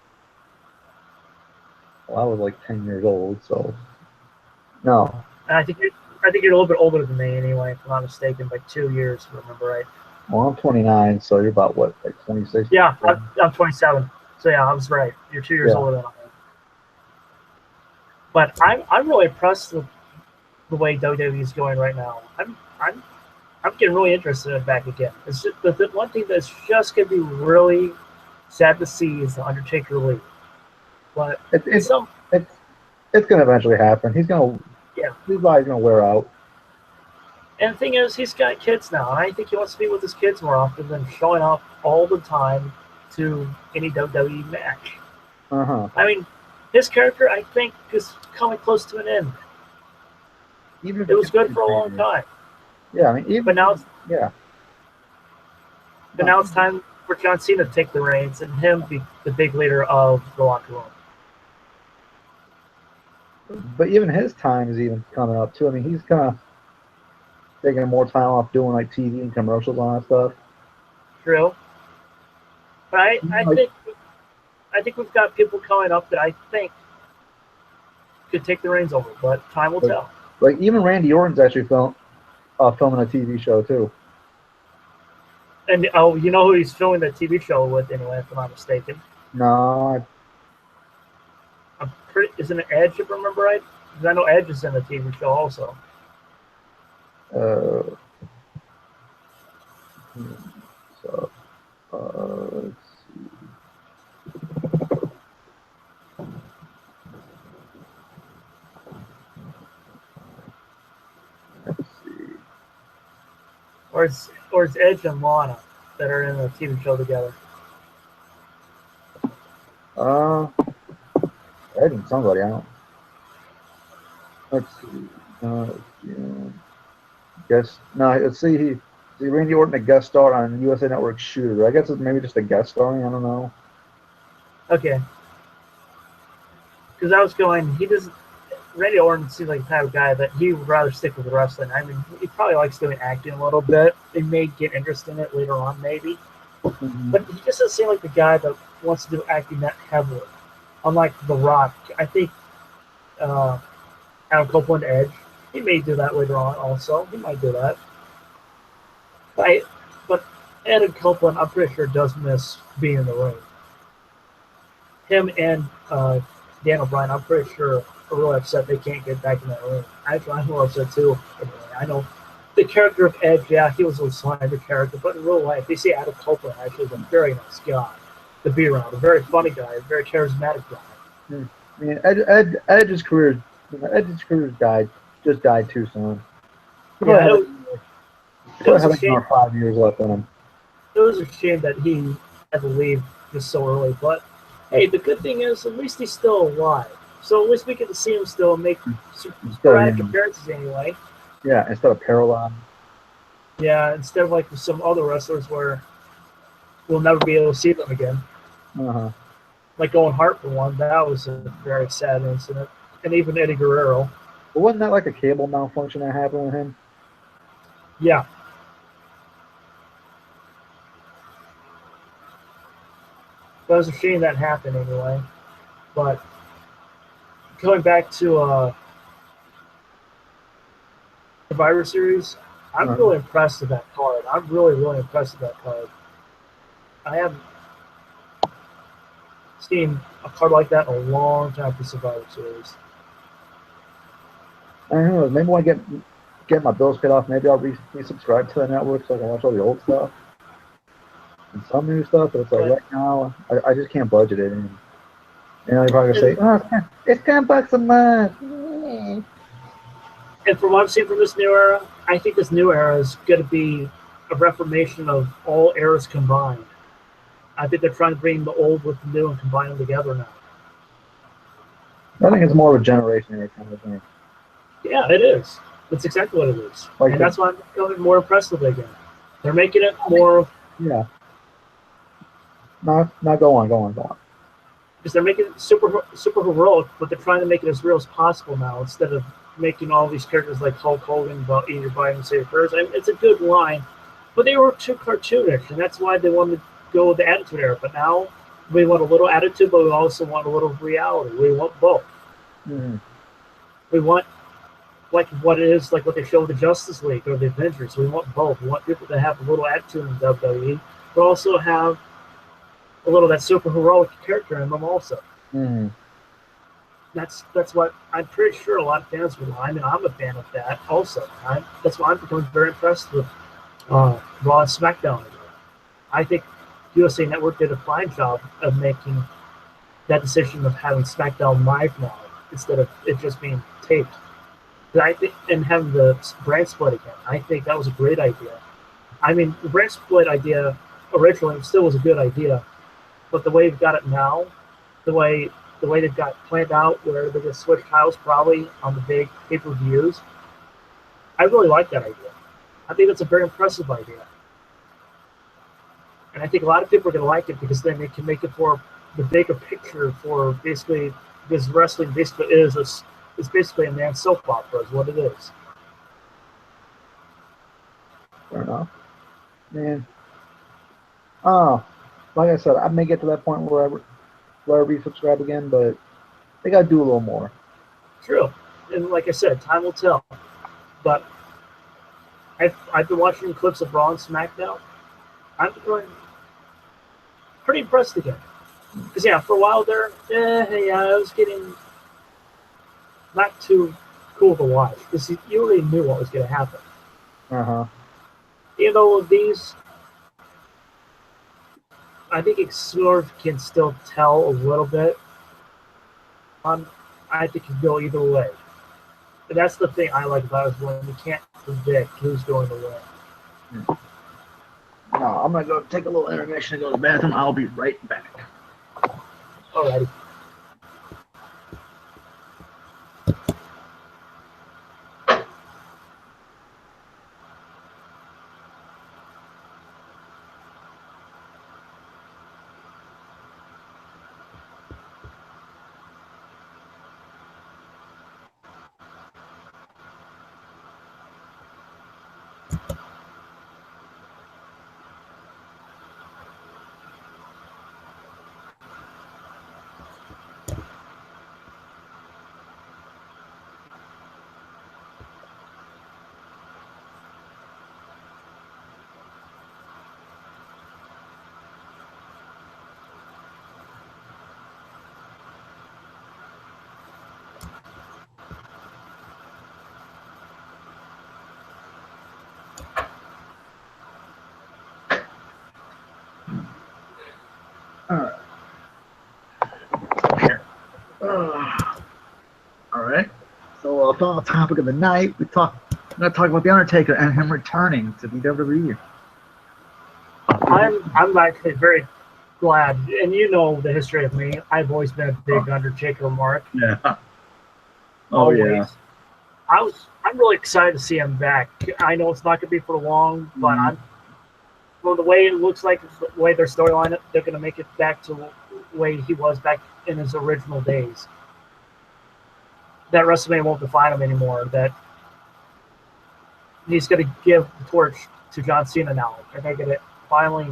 S1: well, I was like 10 years old, so no.
S2: And I think you're a little bit older than me anyway, if I'm not mistaken, by 2 years, if I remember right.
S1: Well, I'm 29, so you're about what, like 26?
S2: Yeah, I'm 27. So yeah, I was right. You're 2 years older than I am. But I'm really impressed with the way WWE is going right now. I'm getting really interested in it back again. It's just the one thing that's just gonna be really sad to see is the Undertaker leave. But
S1: it's gonna eventually happen. His body's gonna wear out.
S2: And the thing is, he's got kids now, and I think he wants to be with his kids more often than showing up all the time to any WWE match. I mean, his character, I think, is coming close to an end. It was good for a long time.
S1: Yeah, I mean,
S2: but now
S1: it's
S2: time for John Cena to take the reins and him be the big leader of the locker room.
S1: But even his time is even coming up too. I mean, he's kind of taking more time off doing like TV and commercials and all that stuff.
S2: True. But I think we've got people coming up that I think could take the reins over, but time will tell.
S1: Like even Randy Orton's actually filming a TV show too.
S2: And you know who he's filming that TV show with anyway, if I'm not mistaken.
S1: No.
S2: Isn't it Edge, if I remember right? Because I know Edge is in the TV show also.
S1: Let's see.
S2: Or it's Edge and Lana that are in the TV show together.
S1: Edge and somebody, I don't. Let's see. Let's see. Randy Orton a guest star on USA Network Shooter. I guess it's maybe just a guest starring. I don't know.
S2: Okay. because I was going, he doesn't. Randy Orton seems like the type of guy that he would rather stick with wrestling. I mean, he probably likes doing acting a little bit. He may get interest in it later on, maybe.
S1: Mm-hmm.
S2: But he just doesn't seem like the guy that wants to do acting that heavily. Unlike The Rock, I think Adam Copeland, Edge, he may do that later on also. He might do that. But Adam Copeland, I'm pretty sure, does miss being in the ring. Him and Dan O'Brien, I'm pretty sure, are really upset they can't get back in that ring. I'm really upset too. I know the character of Edge, yeah, he was a slimy character, but in real life, they see Adam Copeland actually is a very nice guy to be around, a very funny guy, a very charismatic guy.
S1: I mean, Edge's career died too soon. He
S2: Yeah,
S1: probably had like another 5 years left in him.
S2: It was a shame that he had to leave just so early, but hey, the good thing is at least he's still alive. So at least we get to see him still make sporadic appearances anyway.
S1: Yeah, instead of paralyzed.
S2: Yeah, instead of like some other wrestlers where we'll never be able to see them again.
S1: Uh-huh.
S2: Like Owen Hart, for one, that was a very sad incident. And even Eddie Guerrero.
S1: But wasn't that like a cable malfunction that happened with him?
S2: Yeah. But it was a shame that happened anyway. But going back to Survivor Series, I'm really impressed with that card. I'm really, really impressed with that card. I haven't seen a card like that in a long time for Survivor Series.
S1: I don't know. Maybe when I get my bills paid off, maybe I'll resubscribe to the network so I can watch all the old stuff and some new stuff. But it's like right now, I just can't budget it. And you're probably gonna say, "Oh, it's $10 a month."
S2: And from what I've seen from this new era, I think this new era is going to be a reformation of all eras combined. I think they're trying to bring the old with the new and combine them together now.
S1: I think it's more of a generationary kind of thing.
S2: Yeah, it is. That's exactly what it is. Like and that's why I'm becoming more impressed with it again. They're making it more.
S1: Yeah. No, go on.
S2: Because they're making it super heroic, but they're trying to make it as real as possible now instead of making all these characters like Hulk Hogan about eating your body and say your prayers. I mean, it's a good line, but they were too cartoonish, and that's why they wanted to go with the Attitude Era. But now we want a little attitude, but we also want a little reality. We want both.
S1: Mm-hmm.
S2: We want like what it is, like what they show with the Justice League or the Avengers. We want both. We want people to have a little attitude in WWE, but also have a little of that super heroic character in them also.
S1: Mm-hmm.
S2: That's what I'm pretty sure a lot of fans would like. I mean, I'm a fan of that also. That's why I'm becoming very impressed with Raw and SmackDown. I think USA Network did a fine job of making that decision of having SmackDown live now instead of it just being taped. I think, and having the brand split again, I think that was a great idea. I mean, the brand split idea originally still was a good idea, but the way we've got it now, the way they've got planned out, where they're going to switch titles probably on the big pay-per-views, I really like that idea. I think that's a very impressive idea. And I think a lot of people are going to like it because then they can make it for the bigger picture for basically, because wrestling basically is it's basically a man's soap opera is what it is.
S1: Fair enough. Man. Oh, like I said, I may get to that point where I resubscribe again, but they got to do a little more.
S2: True. And like I said, time will tell. But I've been watching clips of Raw and SmackDown. I'm becoming pretty impressed again. Because, yeah, for a while there, I was getting not too cool to watch. Because you already knew what was going to happen.
S1: Uh-huh.
S2: You know, these, I think it sort of can still tell a little bit. I think it can go either way. But that's the thing I like about it, is when you can't predict who's going to win.
S1: No, I'm going to go take a little intermission and go to the bathroom. I'll be right back.
S2: Alrighty.
S1: the final topic of the night. We're going to talk about the Undertaker and him returning to the WWE.
S2: I'm actually very glad, and you know the history of me. I've always been a big Undertaker mark.
S1: Yeah. Oh
S2: Always.
S1: yeah.
S2: I'm really excited to see him back. I know it's not going to be for long, but well, the way it looks like, the way their storyline, they're going to make it back to the way he was back in his original days. That WrestleMania won't define him anymore. That he's going to give the torch to John Cena now. And they're going to finally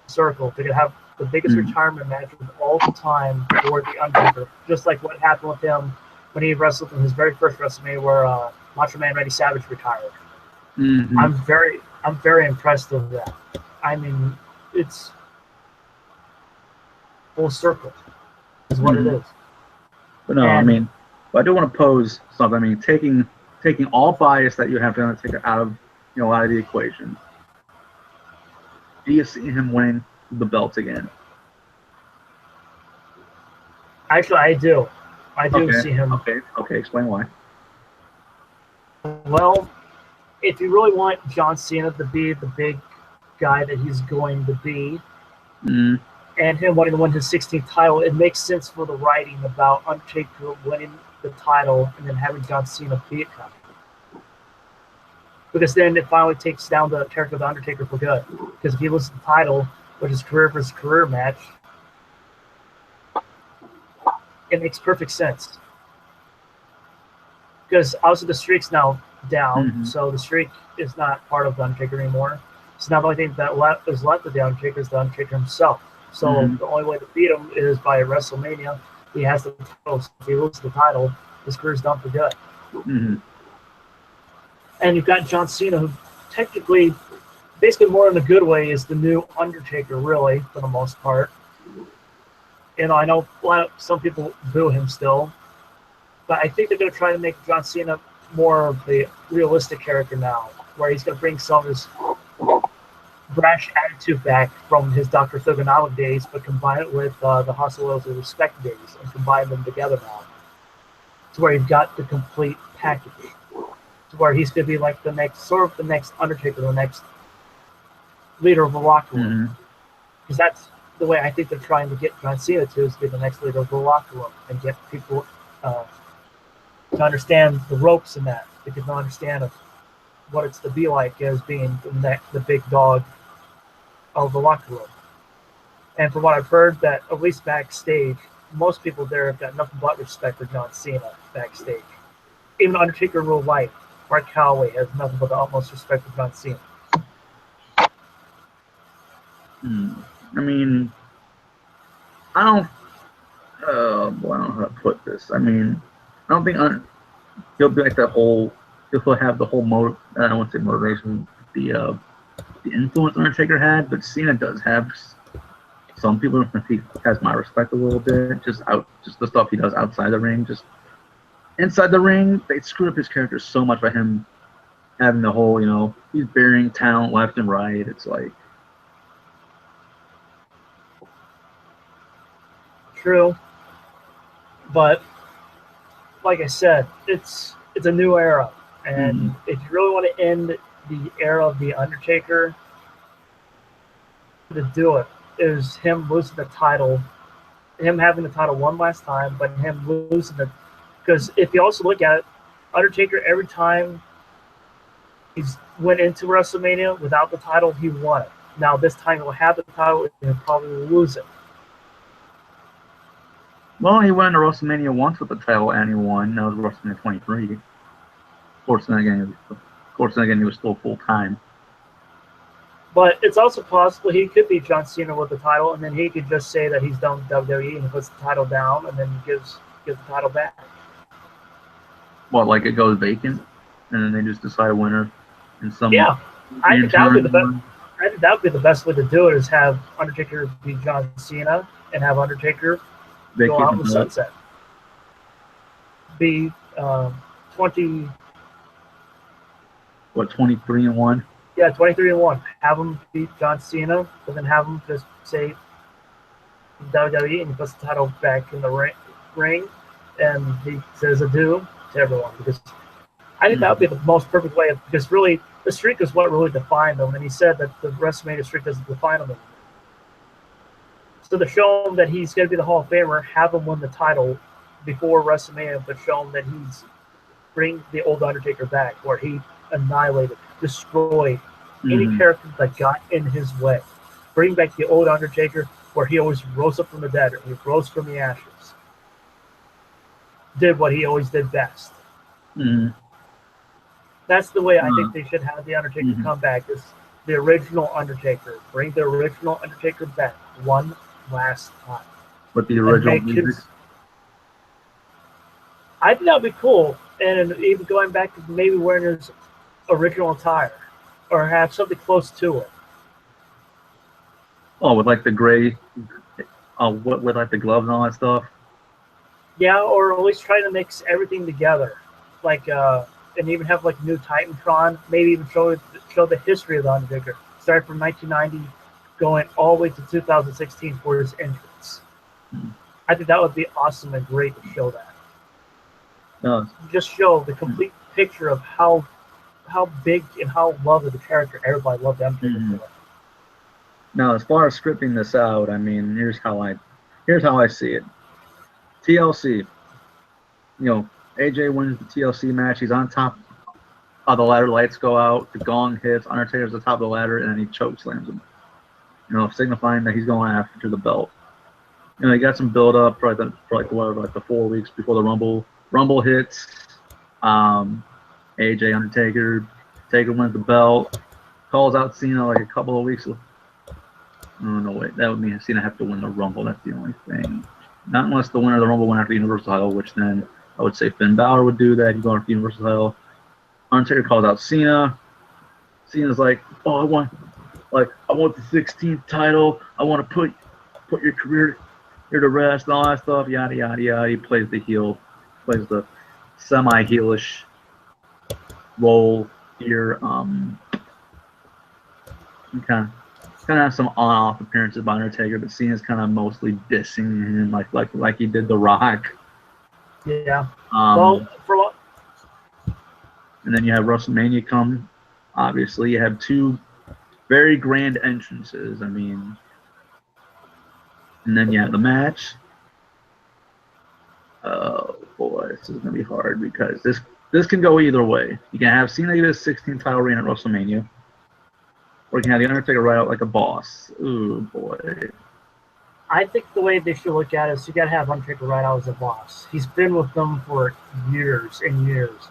S2: circle. They're going to have the biggest retirement match of all the time for the Undertaker. Just like what happened with him when he wrestled in his very first WrestleMania, where Macho Man Randy Savage retired. I'm very impressed with that. I mean, it's full circle, is what it is.
S1: But no, I mean, I do want to pose something. I mean, taking all bias that you have to Undertaker out of the equation. Do you see him winning the belt again?
S2: Actually, I do. I do see him.
S1: Okay. Explain why.
S2: Well, if you really want John Cena to be the big guy that he's going to be, and him wanting to win his 16th title, it makes sense for the writing about Undertaker winning the title and then having John Cena beat him. Because then it finally takes down the character of the Undertaker for good. Because if he loses the title, which is career versus career match, it makes perfect sense. Because obviously the streak's now down, so the streak is not part of the Undertaker anymore. So now the only thing that is left of the Undertaker is the Undertaker himself. So the only way to beat him is by WrestleMania. He has the title. So if he loses the title, his career's done for good. And you've got John Cena, who technically, basically more in a good way, is the new Undertaker, really, for the most part. I know some people boo him still, but I think they're going to try to make John Cena more of the realistic character now, where he's going to bring some of his brash attitude back from his Dr. Thugonomic days, but combine it with the Hostility of Respect days and combine them together now, to where you've got the complete package. To where he's going to be like the next Undertaker, the next leader of the locker room. Because that's the way I think they're trying to get John Cena is to be the next leader of the locker room and get people to understand the ropes in that. They can understand what it's to be like as being the big dog of the locker room. And from what I've heard, that at least backstage, most people there have got nothing but respect for John Cena backstage. Even Undertaker in real life, Mark Calloway, has nothing but the utmost respect for John Cena.
S1: I mean, I don't know how to put this. I mean, I don't think he'll be like that whole. He'll have the whole I don't want to say motivation, the influence Undertaker had, but Cena does have some people. He has my respect a little bit, just the stuff he does outside the ring. Just inside the ring, they screwed up his character so much by him having the whole, he's burying talent left and right. It's like.
S2: True, but like I said, it's a new era, and if you really want to end the era of the Undertaker, to do it is him losing the title, him having the title one last time, but him losing it. Because if you also look at it, Undertaker, every time he's went into WrestleMania without the title, he won it. Now this time he'll have the title and he'll probably lose it.
S1: Well, he went to WrestleMania once with the title and he won. That was WrestleMania 23. Of course, then again, he was still full time.
S2: But it's also possible he could beat John Cena with the title, and then he could just say that he's done with WWE and he puts the title down, and then gives the title back.
S1: What, like it goes vacant, and then they just decide a winner in some.
S2: Yeah, I think that would be the best. I think that would be the best way to do it, is have Undertaker beat John Cena and have Undertaker go out in the sunset. Be 20.
S1: What, 23-1?
S2: Yeah, 23-1. Have him beat John Cena, but then have him just say WWE, and he puts the title back in the ring, and he says adieu, to everyone, because I think that would be the most perfect way. Because really, the streak is what really defined him, and he said that the WrestleMania streak doesn't define him anymore. So to show him that he's going to be the Hall of Famer, have him win the title before WrestleMania, but show him that he's bring the old Undertaker back, where he annihilated, destroyed any character that got in his way. Bring back the old Undertaker, where he always rose up from the dead, or he rose from the ashes. Did what he always did best. That's the way I think they should have the Undertaker come back, is the original Undertaker. Bring the original Undertaker back one last time.
S1: With the original music?
S2: I think that would be cool. And even going back to maybe wearing his original attire, or have something close to it.
S1: Oh, with like the gray, with like the gloves and all that stuff.
S2: Yeah, or at least try to mix everything together, like and even have like new Titantron. Maybe even show the history of the Undertaker, starting from 1990, going all the way to 2016 for his entrance. I think that would be awesome and great to show that.
S1: No.
S2: Just show the complete picture of how big and how loved of the character everybody loved Undertaker for.
S1: Now, as far as scripting this out, I mean, here's how I see it. TLC, AJ wins the TLC match. He's on top of the ladder. Lights go out. The gong hits. Undertaker's at the top of the ladder, and then he choke slams him. Signifying that he's going after the belt. He got some build up for like the 4 weeks before the Rumble. Rumble hits. AJ Undertaker. Taker wins the belt. Calls out Cena like a couple of weeks. Oh no, wait. That would mean Cena have to win the Rumble. That's the only thing. Not unless the winner of the Rumble went after the Universal title, which then I would say Finn Balor would do that. He'd go after the Universal title. Undertaker calls out Cena. Cena's like, oh, I want the 16th title. I want to put your career here to rest and all that stuff. Yada yada yada. He plays the heel, plays the semi-heelish role here. Kind of have some on-off appearances by Undertaker, but Cena's kind of mostly dissing him like he did The Rock.
S2: Yeah.
S1: And then you have WrestleMania come. Obviously, you have two very grand entrances. I mean, and then you have the match. Oh boy, this is gonna be hard because this can go either way. You can have Cena get his 16th title reign at WrestleMania. Or you can have the Undertaker ride out like a boss. Ooh, boy.
S2: I think the way they should look at it is you got to have Undertaker ride out as a boss. He's been with them for years and years.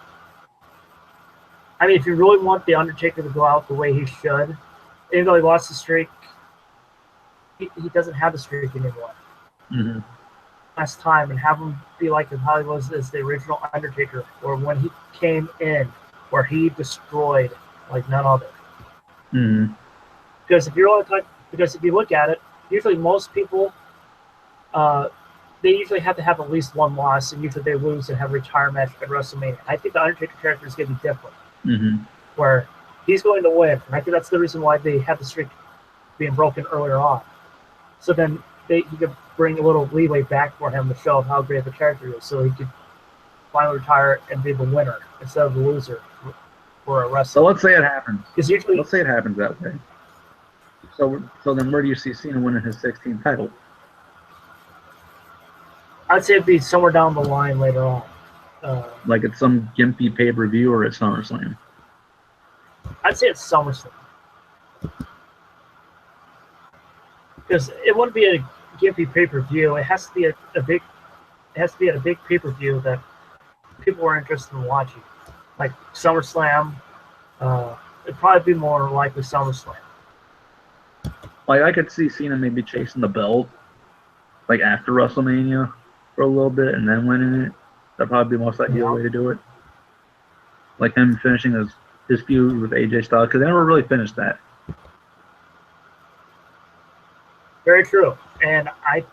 S2: I mean, if you really want the Undertaker to go out the way he should, even though he lost the streak, he doesn't have the streak anymore. Last time, and have him be like how he was as the original Undertaker, or when he came in, where he destroyed like none other. Because if you look at it, usually most people, they usually have to have at least one loss, and usually they lose and have a retirement match at WrestleMania. I think the Undertaker character is going to be different, where he's going to win, and I think that's the reason why they had the streak being broken earlier on. So then he could bring a little leeway back for him to show how great the character is, so he could finally retire and be the winner instead of the loser. So
S1: let's say it happens.
S2: Usually,
S1: let's say it happens that way. So then where do you see Cena winning his 16th title?
S2: I'd say it'd be somewhere down the line later on.
S1: Like at some gimpy pay-per-view or at SummerSlam?
S2: I'd say it's SummerSlam. Because it wouldn't be a gimpy pay-per-view. It has to be a big pay-per-view that people are interested in watching. Like SummerSlam, it'd probably be more likely SummerSlam.
S1: Like I could see Cena maybe chasing the belt, like after WrestleMania for a little bit and then winning it. That'd probably be the most ideal way to do it. Like him finishing his feud with AJ Styles, because they never really finished that.
S2: Very true, and I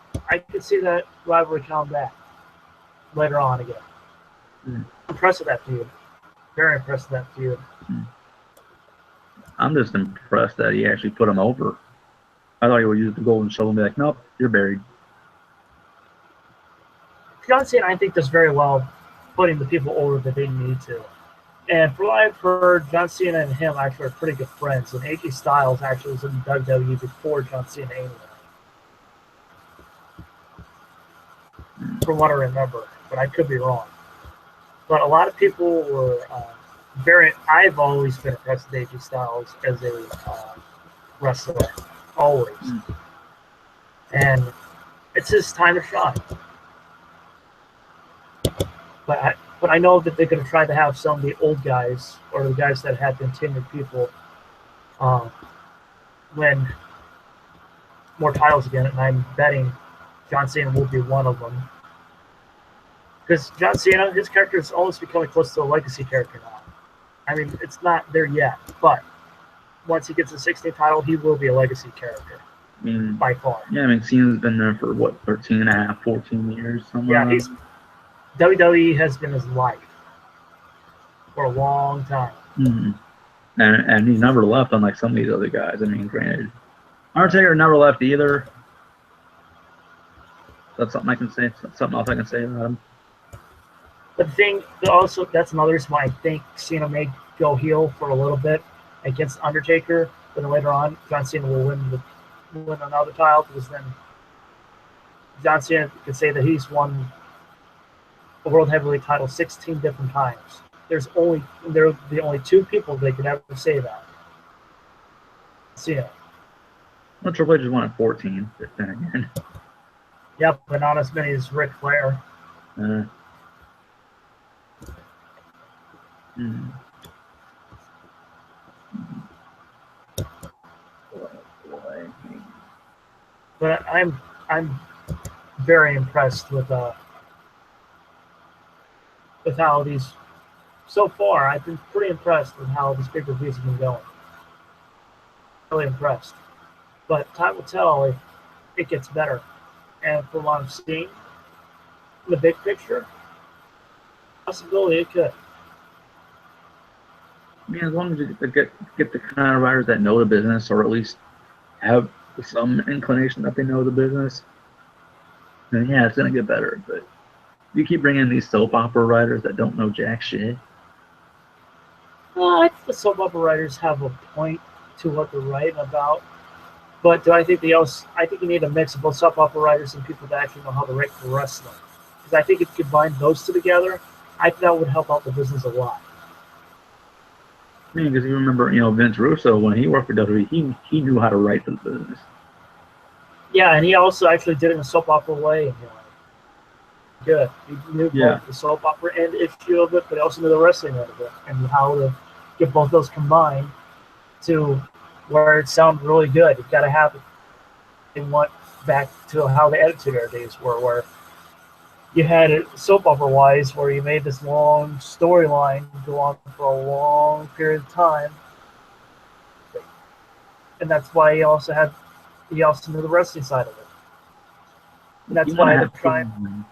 S2: could see that rivalry come back later on again. I'm impressed with that feud. Very impressed with that feud.
S1: I'm just impressed that he actually put him over. I thought he would use the golden shovel and be like, nope, you're buried.
S2: John Cena, I think, does very well putting the people over that they need to. And from what I've heard, John Cena and him actually are pretty good friends. And AJ Styles actually was in WWE before John Cena anyway. From what I remember, but I could be wrong. But a lot of people were I've always been impressed with AJ Styles as a wrestler, always. And it's his time to shine. But I know that they're going to try to have some of the old guys or the guys that had been tenured people win more titles again, and I'm betting John Cena will be one of them. Because John Cena, his character is almost becoming close to a legacy character now. I mean, it's not there yet, but once he gets a 16th title, he will be a legacy character. By far.
S1: Yeah, I mean, Cena's been there for, 13 and a half, 14 years?
S2: Yeah, WWE has been his life for a long time.
S1: Mm-hmm. And he's never left, unlike some of these other guys. I mean, granted, Undertaker never left either. That's something I can say. That's something else I can say about him.
S2: But the thing, also, that's another reason why I think Cena may go heel for a little bit against Undertaker, but then later on, John Cena will win another title, because then John Cena can say that he's won the World Heavyweight title 16 different times. There are the only two people that can ever say that. Cena.
S1: Well, Triple H just won at 14, but then again.
S2: Yep, but not as many as Ric Flair. But I'm very impressed with how these, so far, I've been pretty impressed with how these pay-per-views have been going. Really impressed. But time will tell if it gets better. And from what I'm seeing, in the big picture, possibility it could.
S1: I mean, as long as you get the kind of writers that know the business, or at least have some inclination that they know the business, then yeah, it's going to get better. But you keep bringing in these soap opera writers that don't know jack shit.
S2: I think the soap opera writers have a point to what they're writing about. But do I think I think you need a mix of both soap opera writers and people that actually know how to write for wrestling. Because I think if you combine those two together, I think that would help out the business a lot.
S1: I mean, because you remember, Vince Russo, when he worked for WWE, he knew how to write for the business.
S2: Yeah, and he also actually did it in a soap opera way. Good. He knew both the soap opera and issue of it, but he also knew the wrestling end of it and how to get both those combined to where it sounded really good. You've got to have it. They went back to how the Attitude Era days were, where you had it soap opera-wise, where you made this long storyline go on for a long period of time. And that's why he also knew the wrestling side of it. And that's why they're trying.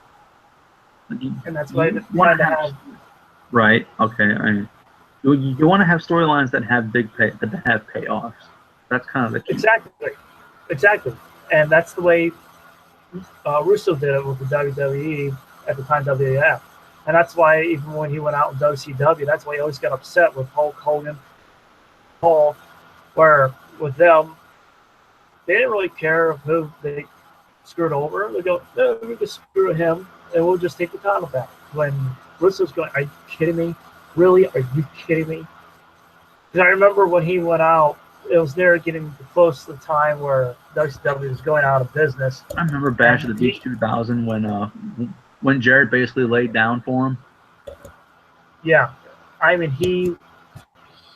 S2: And that's why they're trying to have.
S1: Right. Okay. You want to have storylines that have that have payoffs. That's kind of the key.
S2: Exactly. And that's the way Russo did it with the WWE at the time, WWF. And that's why even when he went out in WCW, that's why he always got upset with Hulk Hogan, Paul, where with them, they didn't really care who they screwed over. They go, no, we just screw him, and we'll just take the title back. When Russo's going, are you kidding me? Really? Are you kidding me? Because I remember when he went out, it was near getting close to the time where WCW was going out of business.
S1: I remember Bash of the Beach 2000 when Jarrett basically laid down for him.
S2: Yeah. I mean, he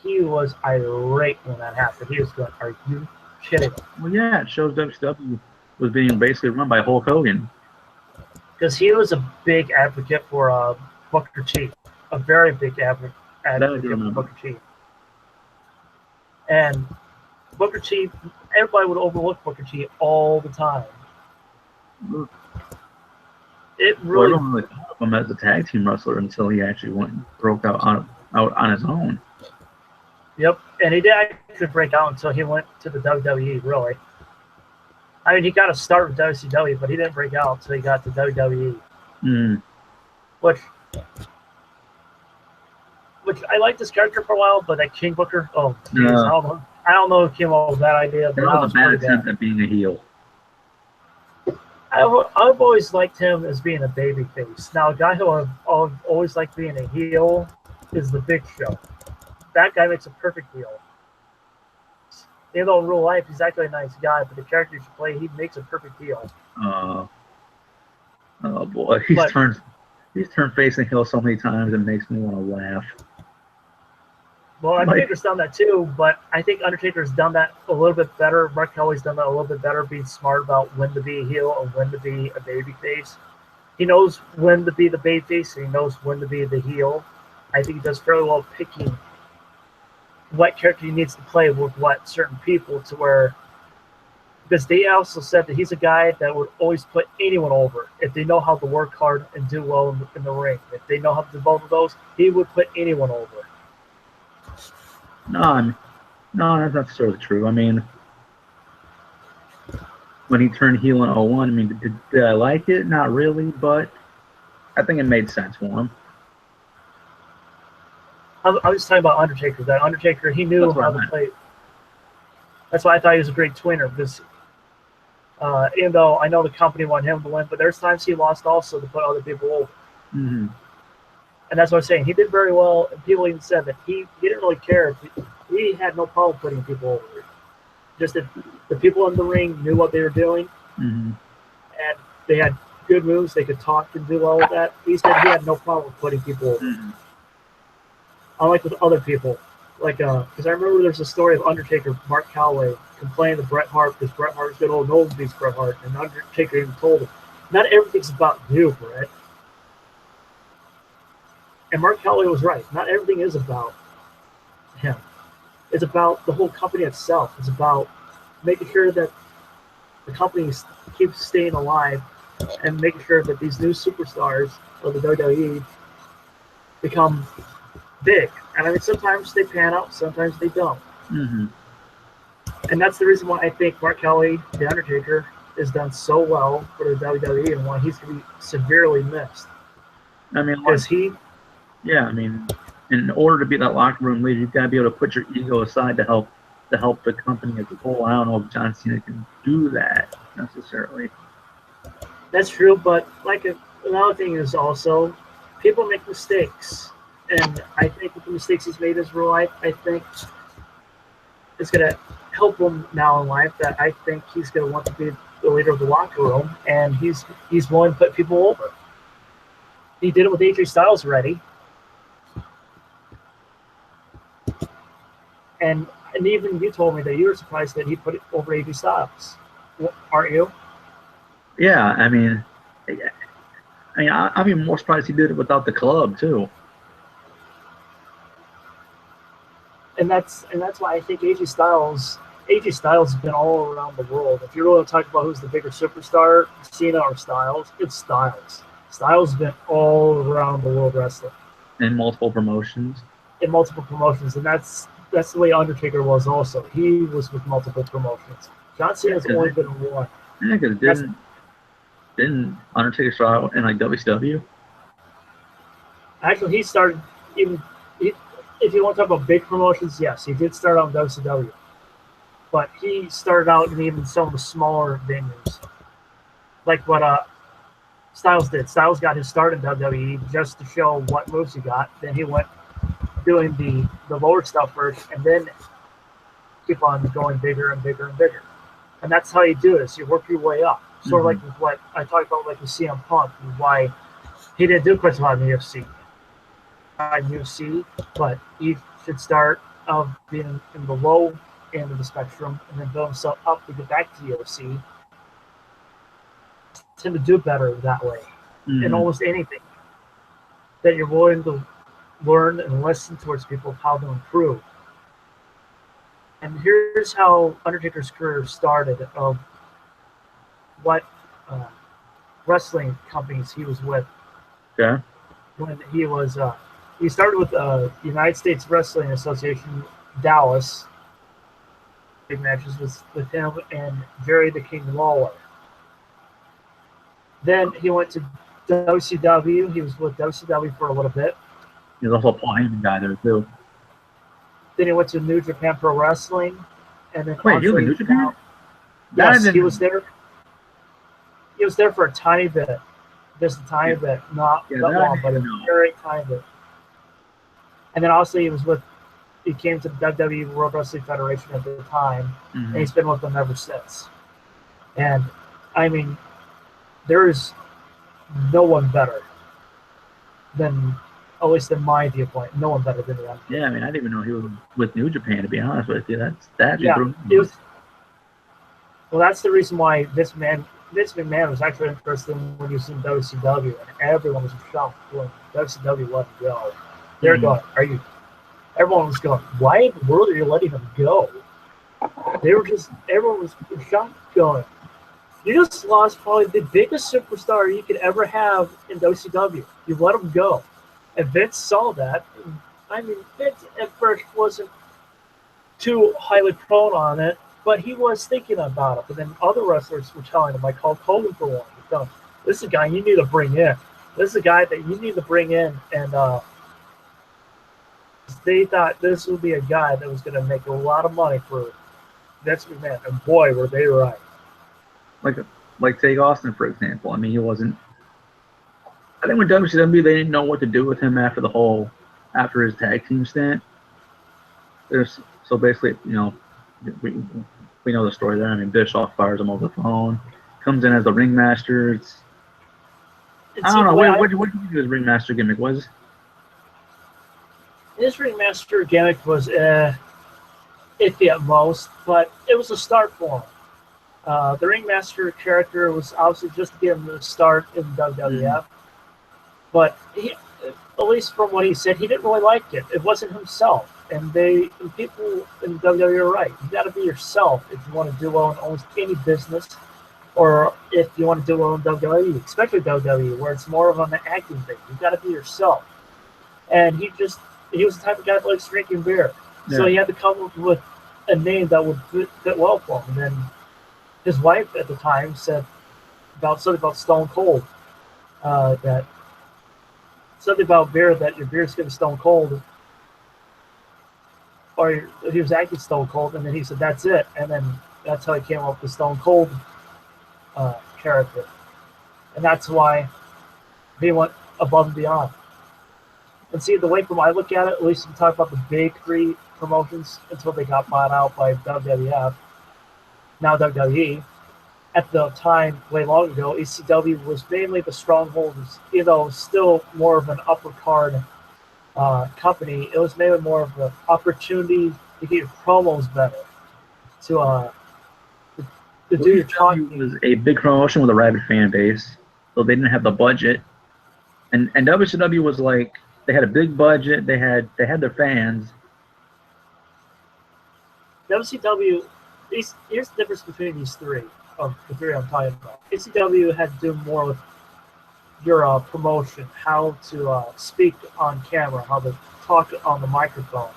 S2: was irate when that happened. He was going, are you kidding me?
S1: Well, yeah, it shows WCW was being basically run by Hulk Hogan.
S2: Because he was a big advocate for Booker T. A very big advocate for Booker T. And Booker T, everybody would overlook Booker T all the time. It really.
S1: Everyone really thought of him as a tag team wrestler until he actually broke out on his own.
S2: Yep, and he did actually break out until he went to the WWE, really. I mean, he got a start with WCW, but he didn't break out until he got to WWE. Which, which I liked this character for a while, but that King Booker, oh, geez,
S1: No.
S2: I don't know who came up with that idea, but
S1: That
S2: that
S1: was
S2: was
S1: a bad
S2: pretty
S1: attempt
S2: bad.
S1: at being a heel.
S2: I've always liked him as being a baby face. Now, a guy who I've always liked being a heel is the Big Show. That guy makes a perfect heel. Even though in real life he's actually a nice guy, but the character you should play, he makes a perfect heel.
S1: Oh boy, he's turned face and heel so many times it makes me want to laugh.
S2: Well, Undertaker's done that too, but I think Undertaker's done that a little bit better. Mark Kelly's done that a little bit better, being smart about when to be a heel and when to be a babyface. He knows when to be the babyface and he knows when to be the heel. I think he does fairly well picking what character he needs to play with what certain people to where, because they also said that he's a guy that would always put anyone over if they know how to work hard and do well in the ring. If they know how to do both of those, he would put anyone over.
S1: No, that's not sort of true. I mean, when he turned heel in 01, I mean, did I like it? Not really, but I think it made sense for him.
S2: I was talking about Undertaker. That Undertaker, he knew how to play. That's why I thought he was a great twinner, because even though I know the company wanted him to win, but there's times he lost also to put other people over.
S1: Mm-hmm.
S2: And that's what I'm saying. He did very well. And people even said that he didn't really care. He had no problem putting people over. Just that the people in the ring knew what they were doing,
S1: mm-hmm.
S2: and they had good moves. They could talk and do well with that. He said he had no problem putting people over.
S1: Mm-hmm.
S2: Unlike with other people. Like, because I remember there's a story of Undertaker, Mark Calloway, complaining to Bret Hart because Bret Hart was good old no one beats Bret Hart. And Undertaker even told him, not everything's about you, Bret. And Mark Calloway was right. Not everything is about him. It's about the whole company itself. It's about making sure that the company keeps staying alive and making sure that these new superstars of the WWE become big. And I mean, sometimes they pan out, sometimes they don't.
S1: Mm-hmm.
S2: And that's the reason why I think Mark Kelly, The Undertaker, has done so well for the WWE and why he's going to be severely missed.
S1: I mean,
S2: because
S1: I mean, in order to be that locker room leader, you've got to be able to put your ego aside to help the company as a whole. I don't know if John Cena can do that necessarily.
S2: That's true, but like another thing is also people make mistakes, and I think with the mistakes he's made in his real life, I think it's going to help him now in life. That I think he's going to want to be the leader of the locker room, and he's willing to put people over. He did it with AJ Styles already. And even you told me that you were surprised that he put it over AJ Styles. Aren't you?
S1: Yeah, I mean, I'd be more surprised he did it without the club too.
S2: And that's why I think AJ Styles has been all around the world. If you're really talking about who's the bigger superstar, Cena or Styles, it's Styles. Styles has been all around the world wrestling.
S1: In multiple promotions.
S2: And that's the way Undertaker was also. He was with multiple promotions. John Cena's only been in one.
S1: Yeah, because didn't Undertaker start out in like WCW?
S2: Actually, he started if you want to talk about big promotions, yes, he did start out in WCW. But he started out in even some of the smaller venues. Like what Styles did. Styles got his start in WWE just to show what moves he got. Then he went doing the lower stuff first, and then keep on going bigger and bigger and bigger. And that's how you do this. You work your way up. Sort of like with what I talked about, like with CM Punk, and why he didn't do quite a lot in the UFC. But he should start being in the low end of the spectrum and then build himself up to get back to the UFC. Tend to do better that way in almost anything that you're willing to learn and listen towards people how to improve. And here's how Undertaker's career started, of what wrestling companies he was with.
S1: Yeah.
S2: When he was, he started with United States Wrestling Association, Dallas. Big matches with him and Jerry the King Lawler. Then he went to WCW. He was with WCW for a little bit.
S1: There's also a Paul Heyman guy there too.
S2: Then he went to New Japan Pro Wrestling, and then
S1: Wait, you were in New Japan?
S2: Yes, he was there. He was there for a tiny bit, just a tiny bit, not that long, but a very tiny bit. And then also he came to the WWE World Wrestling Federation at the time, and he's been with them ever since. And I mean, there is no one better than, at least in my viewpoint, no one better than him.
S1: Yeah, I mean, I didn't even know he was with New Japan, to be honest with you. That's
S2: well, that's the reason why Vince McMahon was actually interested when he was in WCW, and everyone was shocked when WCW let him go. They're going, everyone was going, why in the world are you letting him go? Everyone was shocked going, you just lost probably the biggest superstar you could ever have in WCW. You let him go. And Vince saw that. I mean, Vince at first wasn't too highly prone on it, but he was thinking about it. But then other wrestlers were telling him, like Hulk Hogan for one, this is a guy you need to bring in. This is a guy that you need to bring in. And they thought this would be a guy that was going to make a lot of money for Vince McMahon. And boy, were they right.
S1: Like take Austin, for example. I mean, he wasn't. I think with WCW, they didn't know what to do with him after his tag team stint. So basically, we know the story there. I mean, Bischoff fires him over the phone, comes in as the ringmaster. I don't know. What did you think his ringmaster gimmick was?
S2: His ringmaster gimmick was iffy at most, but it was a start for him. The ringmaster character was obviously just to get him to start in WWF, but he, at least from what he said, he didn't really like it. It wasn't himself, and people in WWE are right. You got to be yourself if you want to do well in almost any business, or if you want to do well in WWE, especially WWE, where it's more of an acting thing. You got to be yourself, and he was the type of guy that likes drinking beer, so he had to come up with a name that would fit well for him. And then his wife at the time said something about Stone Cold, that something about beer, that your beer's getting stone cold, or he was acting Stone Cold, and then he said that's it, and then that's how he came up with Stone Cold character, and that's why he went above and beyond. And see, the way from I look at it, at least we talk about the big three promotions until they got bought out by WWF. Now WWE, at the time, way long ago, ECW was mainly the stronghold, still more of an upper card company. It was mainly more of an opportunity to get your promos better, to do your talking.
S1: It was a big promotion with a rabid fan base, so they didn't have the budget. And WCW was like, they had a big budget, they had their fans.
S2: WCW, here's the difference between these three, of the three I'm talking about. ECW had to do more with your promotion, how to speak on camera, how to talk on the microphone,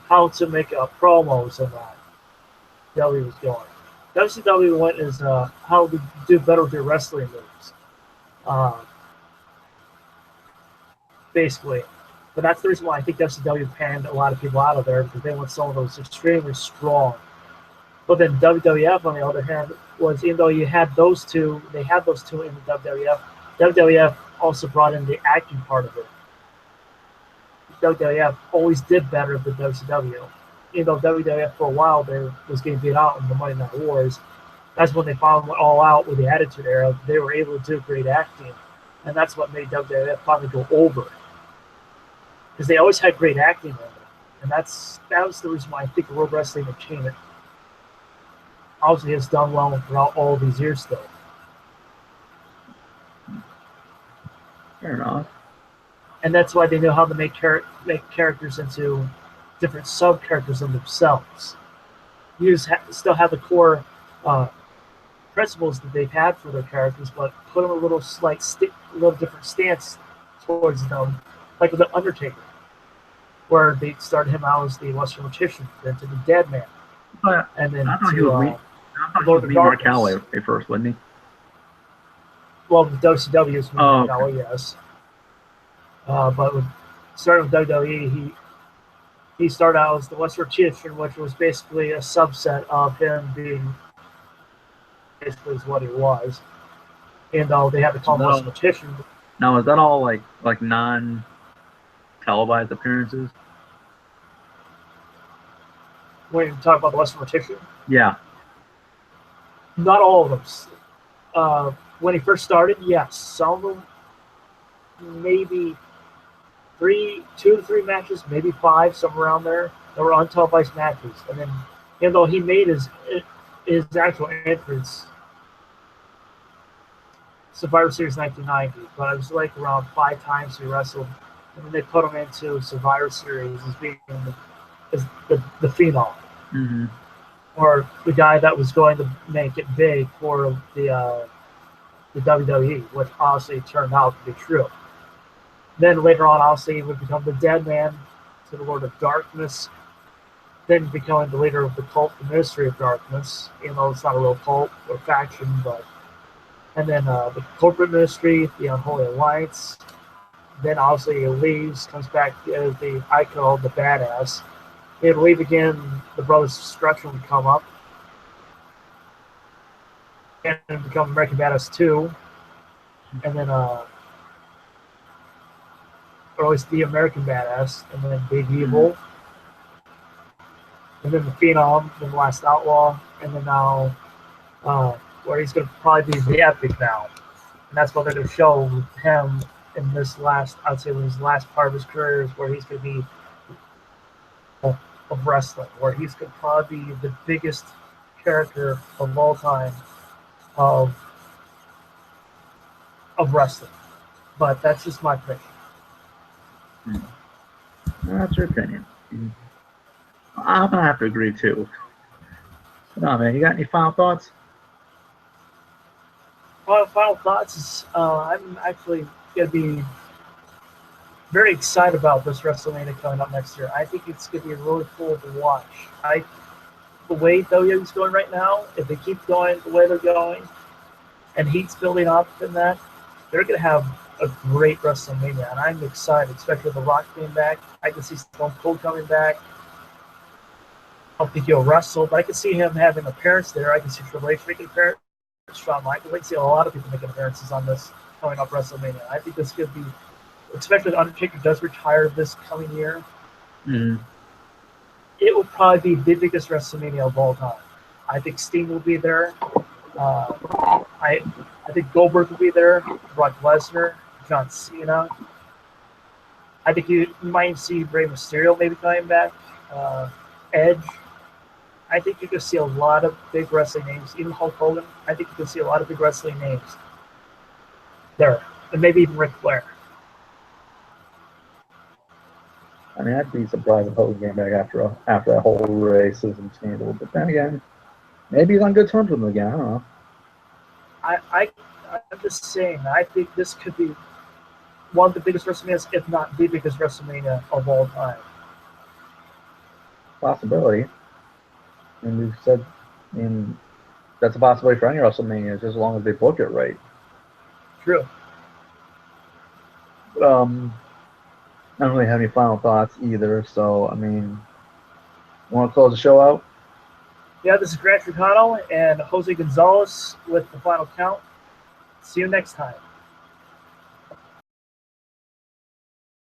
S2: how to make promos and that. W was going. WCW went is how to do better with your wrestling moves, basically. But that's the reason why I think WCW panned a lot of people out of there, because they went some of those extremely strong. But then WWF, on the other hand, was, even though you had those two, they had those two in the WWF, WWF also brought in the acting part of it. WWF always did better than WCW. Even though WWF for a while there was getting beat out in the Monday Night Wars, that's when they finally went all out with the Attitude Era. They were able to do great acting, and that's what made WWF finally go over. Because they always had great acting in it. And that was the reason why I think World Wrestling Entertainment obviously has done well throughout all these years still.
S1: Fair enough.
S2: And that's why they know how to make characters into different sub-characters in themselves. You still have the core principles that they've had for their characters, but put them a little different stance towards them, like with the Undertaker, where they started him out as the Western Magician, then to the Dead Man, and then to Lord of
S1: Mark Calloway at first, wasn't he?
S2: Well, the WCW is Mark Calloway, yes. But with started with WWE, he started out as the Western Magician, which was basically a subset of him being basically is what he was. And they had to call him Western Magician.
S1: Now, is that all like non-televised appearances?
S2: When you talk about the Western Magician?
S1: Yeah.
S2: Not all of them. When he first started, yes. Some of them, maybe 2 to 3 matches, maybe 5, somewhere around there. There were untelevised matches. And then, even though he made his actual entrance Survivor Series 1990, but it was like around 5 times he wrestled. And then they put him into Survivor Series as being the phenom.
S1: Mm-hmm.
S2: Or the guy that was going to make it big for the WWE, which honestly turned out to be true. Then later on, obviously, he would become the Dead Man to the Lord of Darkness, then becoming the leader of the cult, the Ministry of Darkness, even though it's not a real cult or faction, and then the corporate ministry, the Unholy Alliance. Then obviously he leaves, comes back as I call the Badass. He'd leave again, the Brothers of Destruction would come up and become American Badass 2. And then, or at least the American Badass, and then Big Evil. And then the Phenom, then the Last Outlaw, and then now, where he's going to probably be the Epic now. And that's what they're going to show him in this last, I'd say, his last part of his career is where he's going to be of wrestling, where he's going to probably be the biggest character of all time of wrestling. But that's just my opinion.
S1: Well, that's your opinion. I'm gonna have to agree too. No, man, you got any final thoughts?
S2: Final thoughts is I'm actually going to be very excited about this WrestleMania coming up next year. I think it's going to be really cool to watch. The way WWE's going right now, if they keep going the way they're going, and heat's building up in that, they're going to have a great WrestleMania, and I'm excited, especially with The Rock being back. I can see Stone Cold coming back. I don't think he'll wrestle, but I can see him having an appearance there. I can see Triple H making an appearance. Shawn Michaels. I can see a lot of people making appearances on this coming up WrestleMania. I think this could be, especially if Undertaker does retire this coming year, it will probably be the biggest WrestleMania of all time. I think Sting will be there. I think Goldberg will be there. Brock Lesnar, John Cena. I think you might see Rey Mysterio maybe coming back. Edge. I think you can see a lot of big wrestling names, even Hulk Hogan. I think you can see a lot of big wrestling names there, and maybe even Ric Flair.
S1: I mean, I'd be surprised if Hogan came back after that whole racism scandal. But then again, maybe he's on good terms with him again. I don't know.
S2: I'm just saying, I think this could be one of the biggest WrestleManias, if not the biggest WrestleMania of all time.
S1: Possibility. And we've said, that's a possibility for any WrestleMania, just as long as they book it right.
S2: True.
S1: I don't really have any final thoughts either. So, I mean, want to close the show out?
S2: Yeah, this is Grant Tricano and Jose Gonzalez with the final count. See you next time.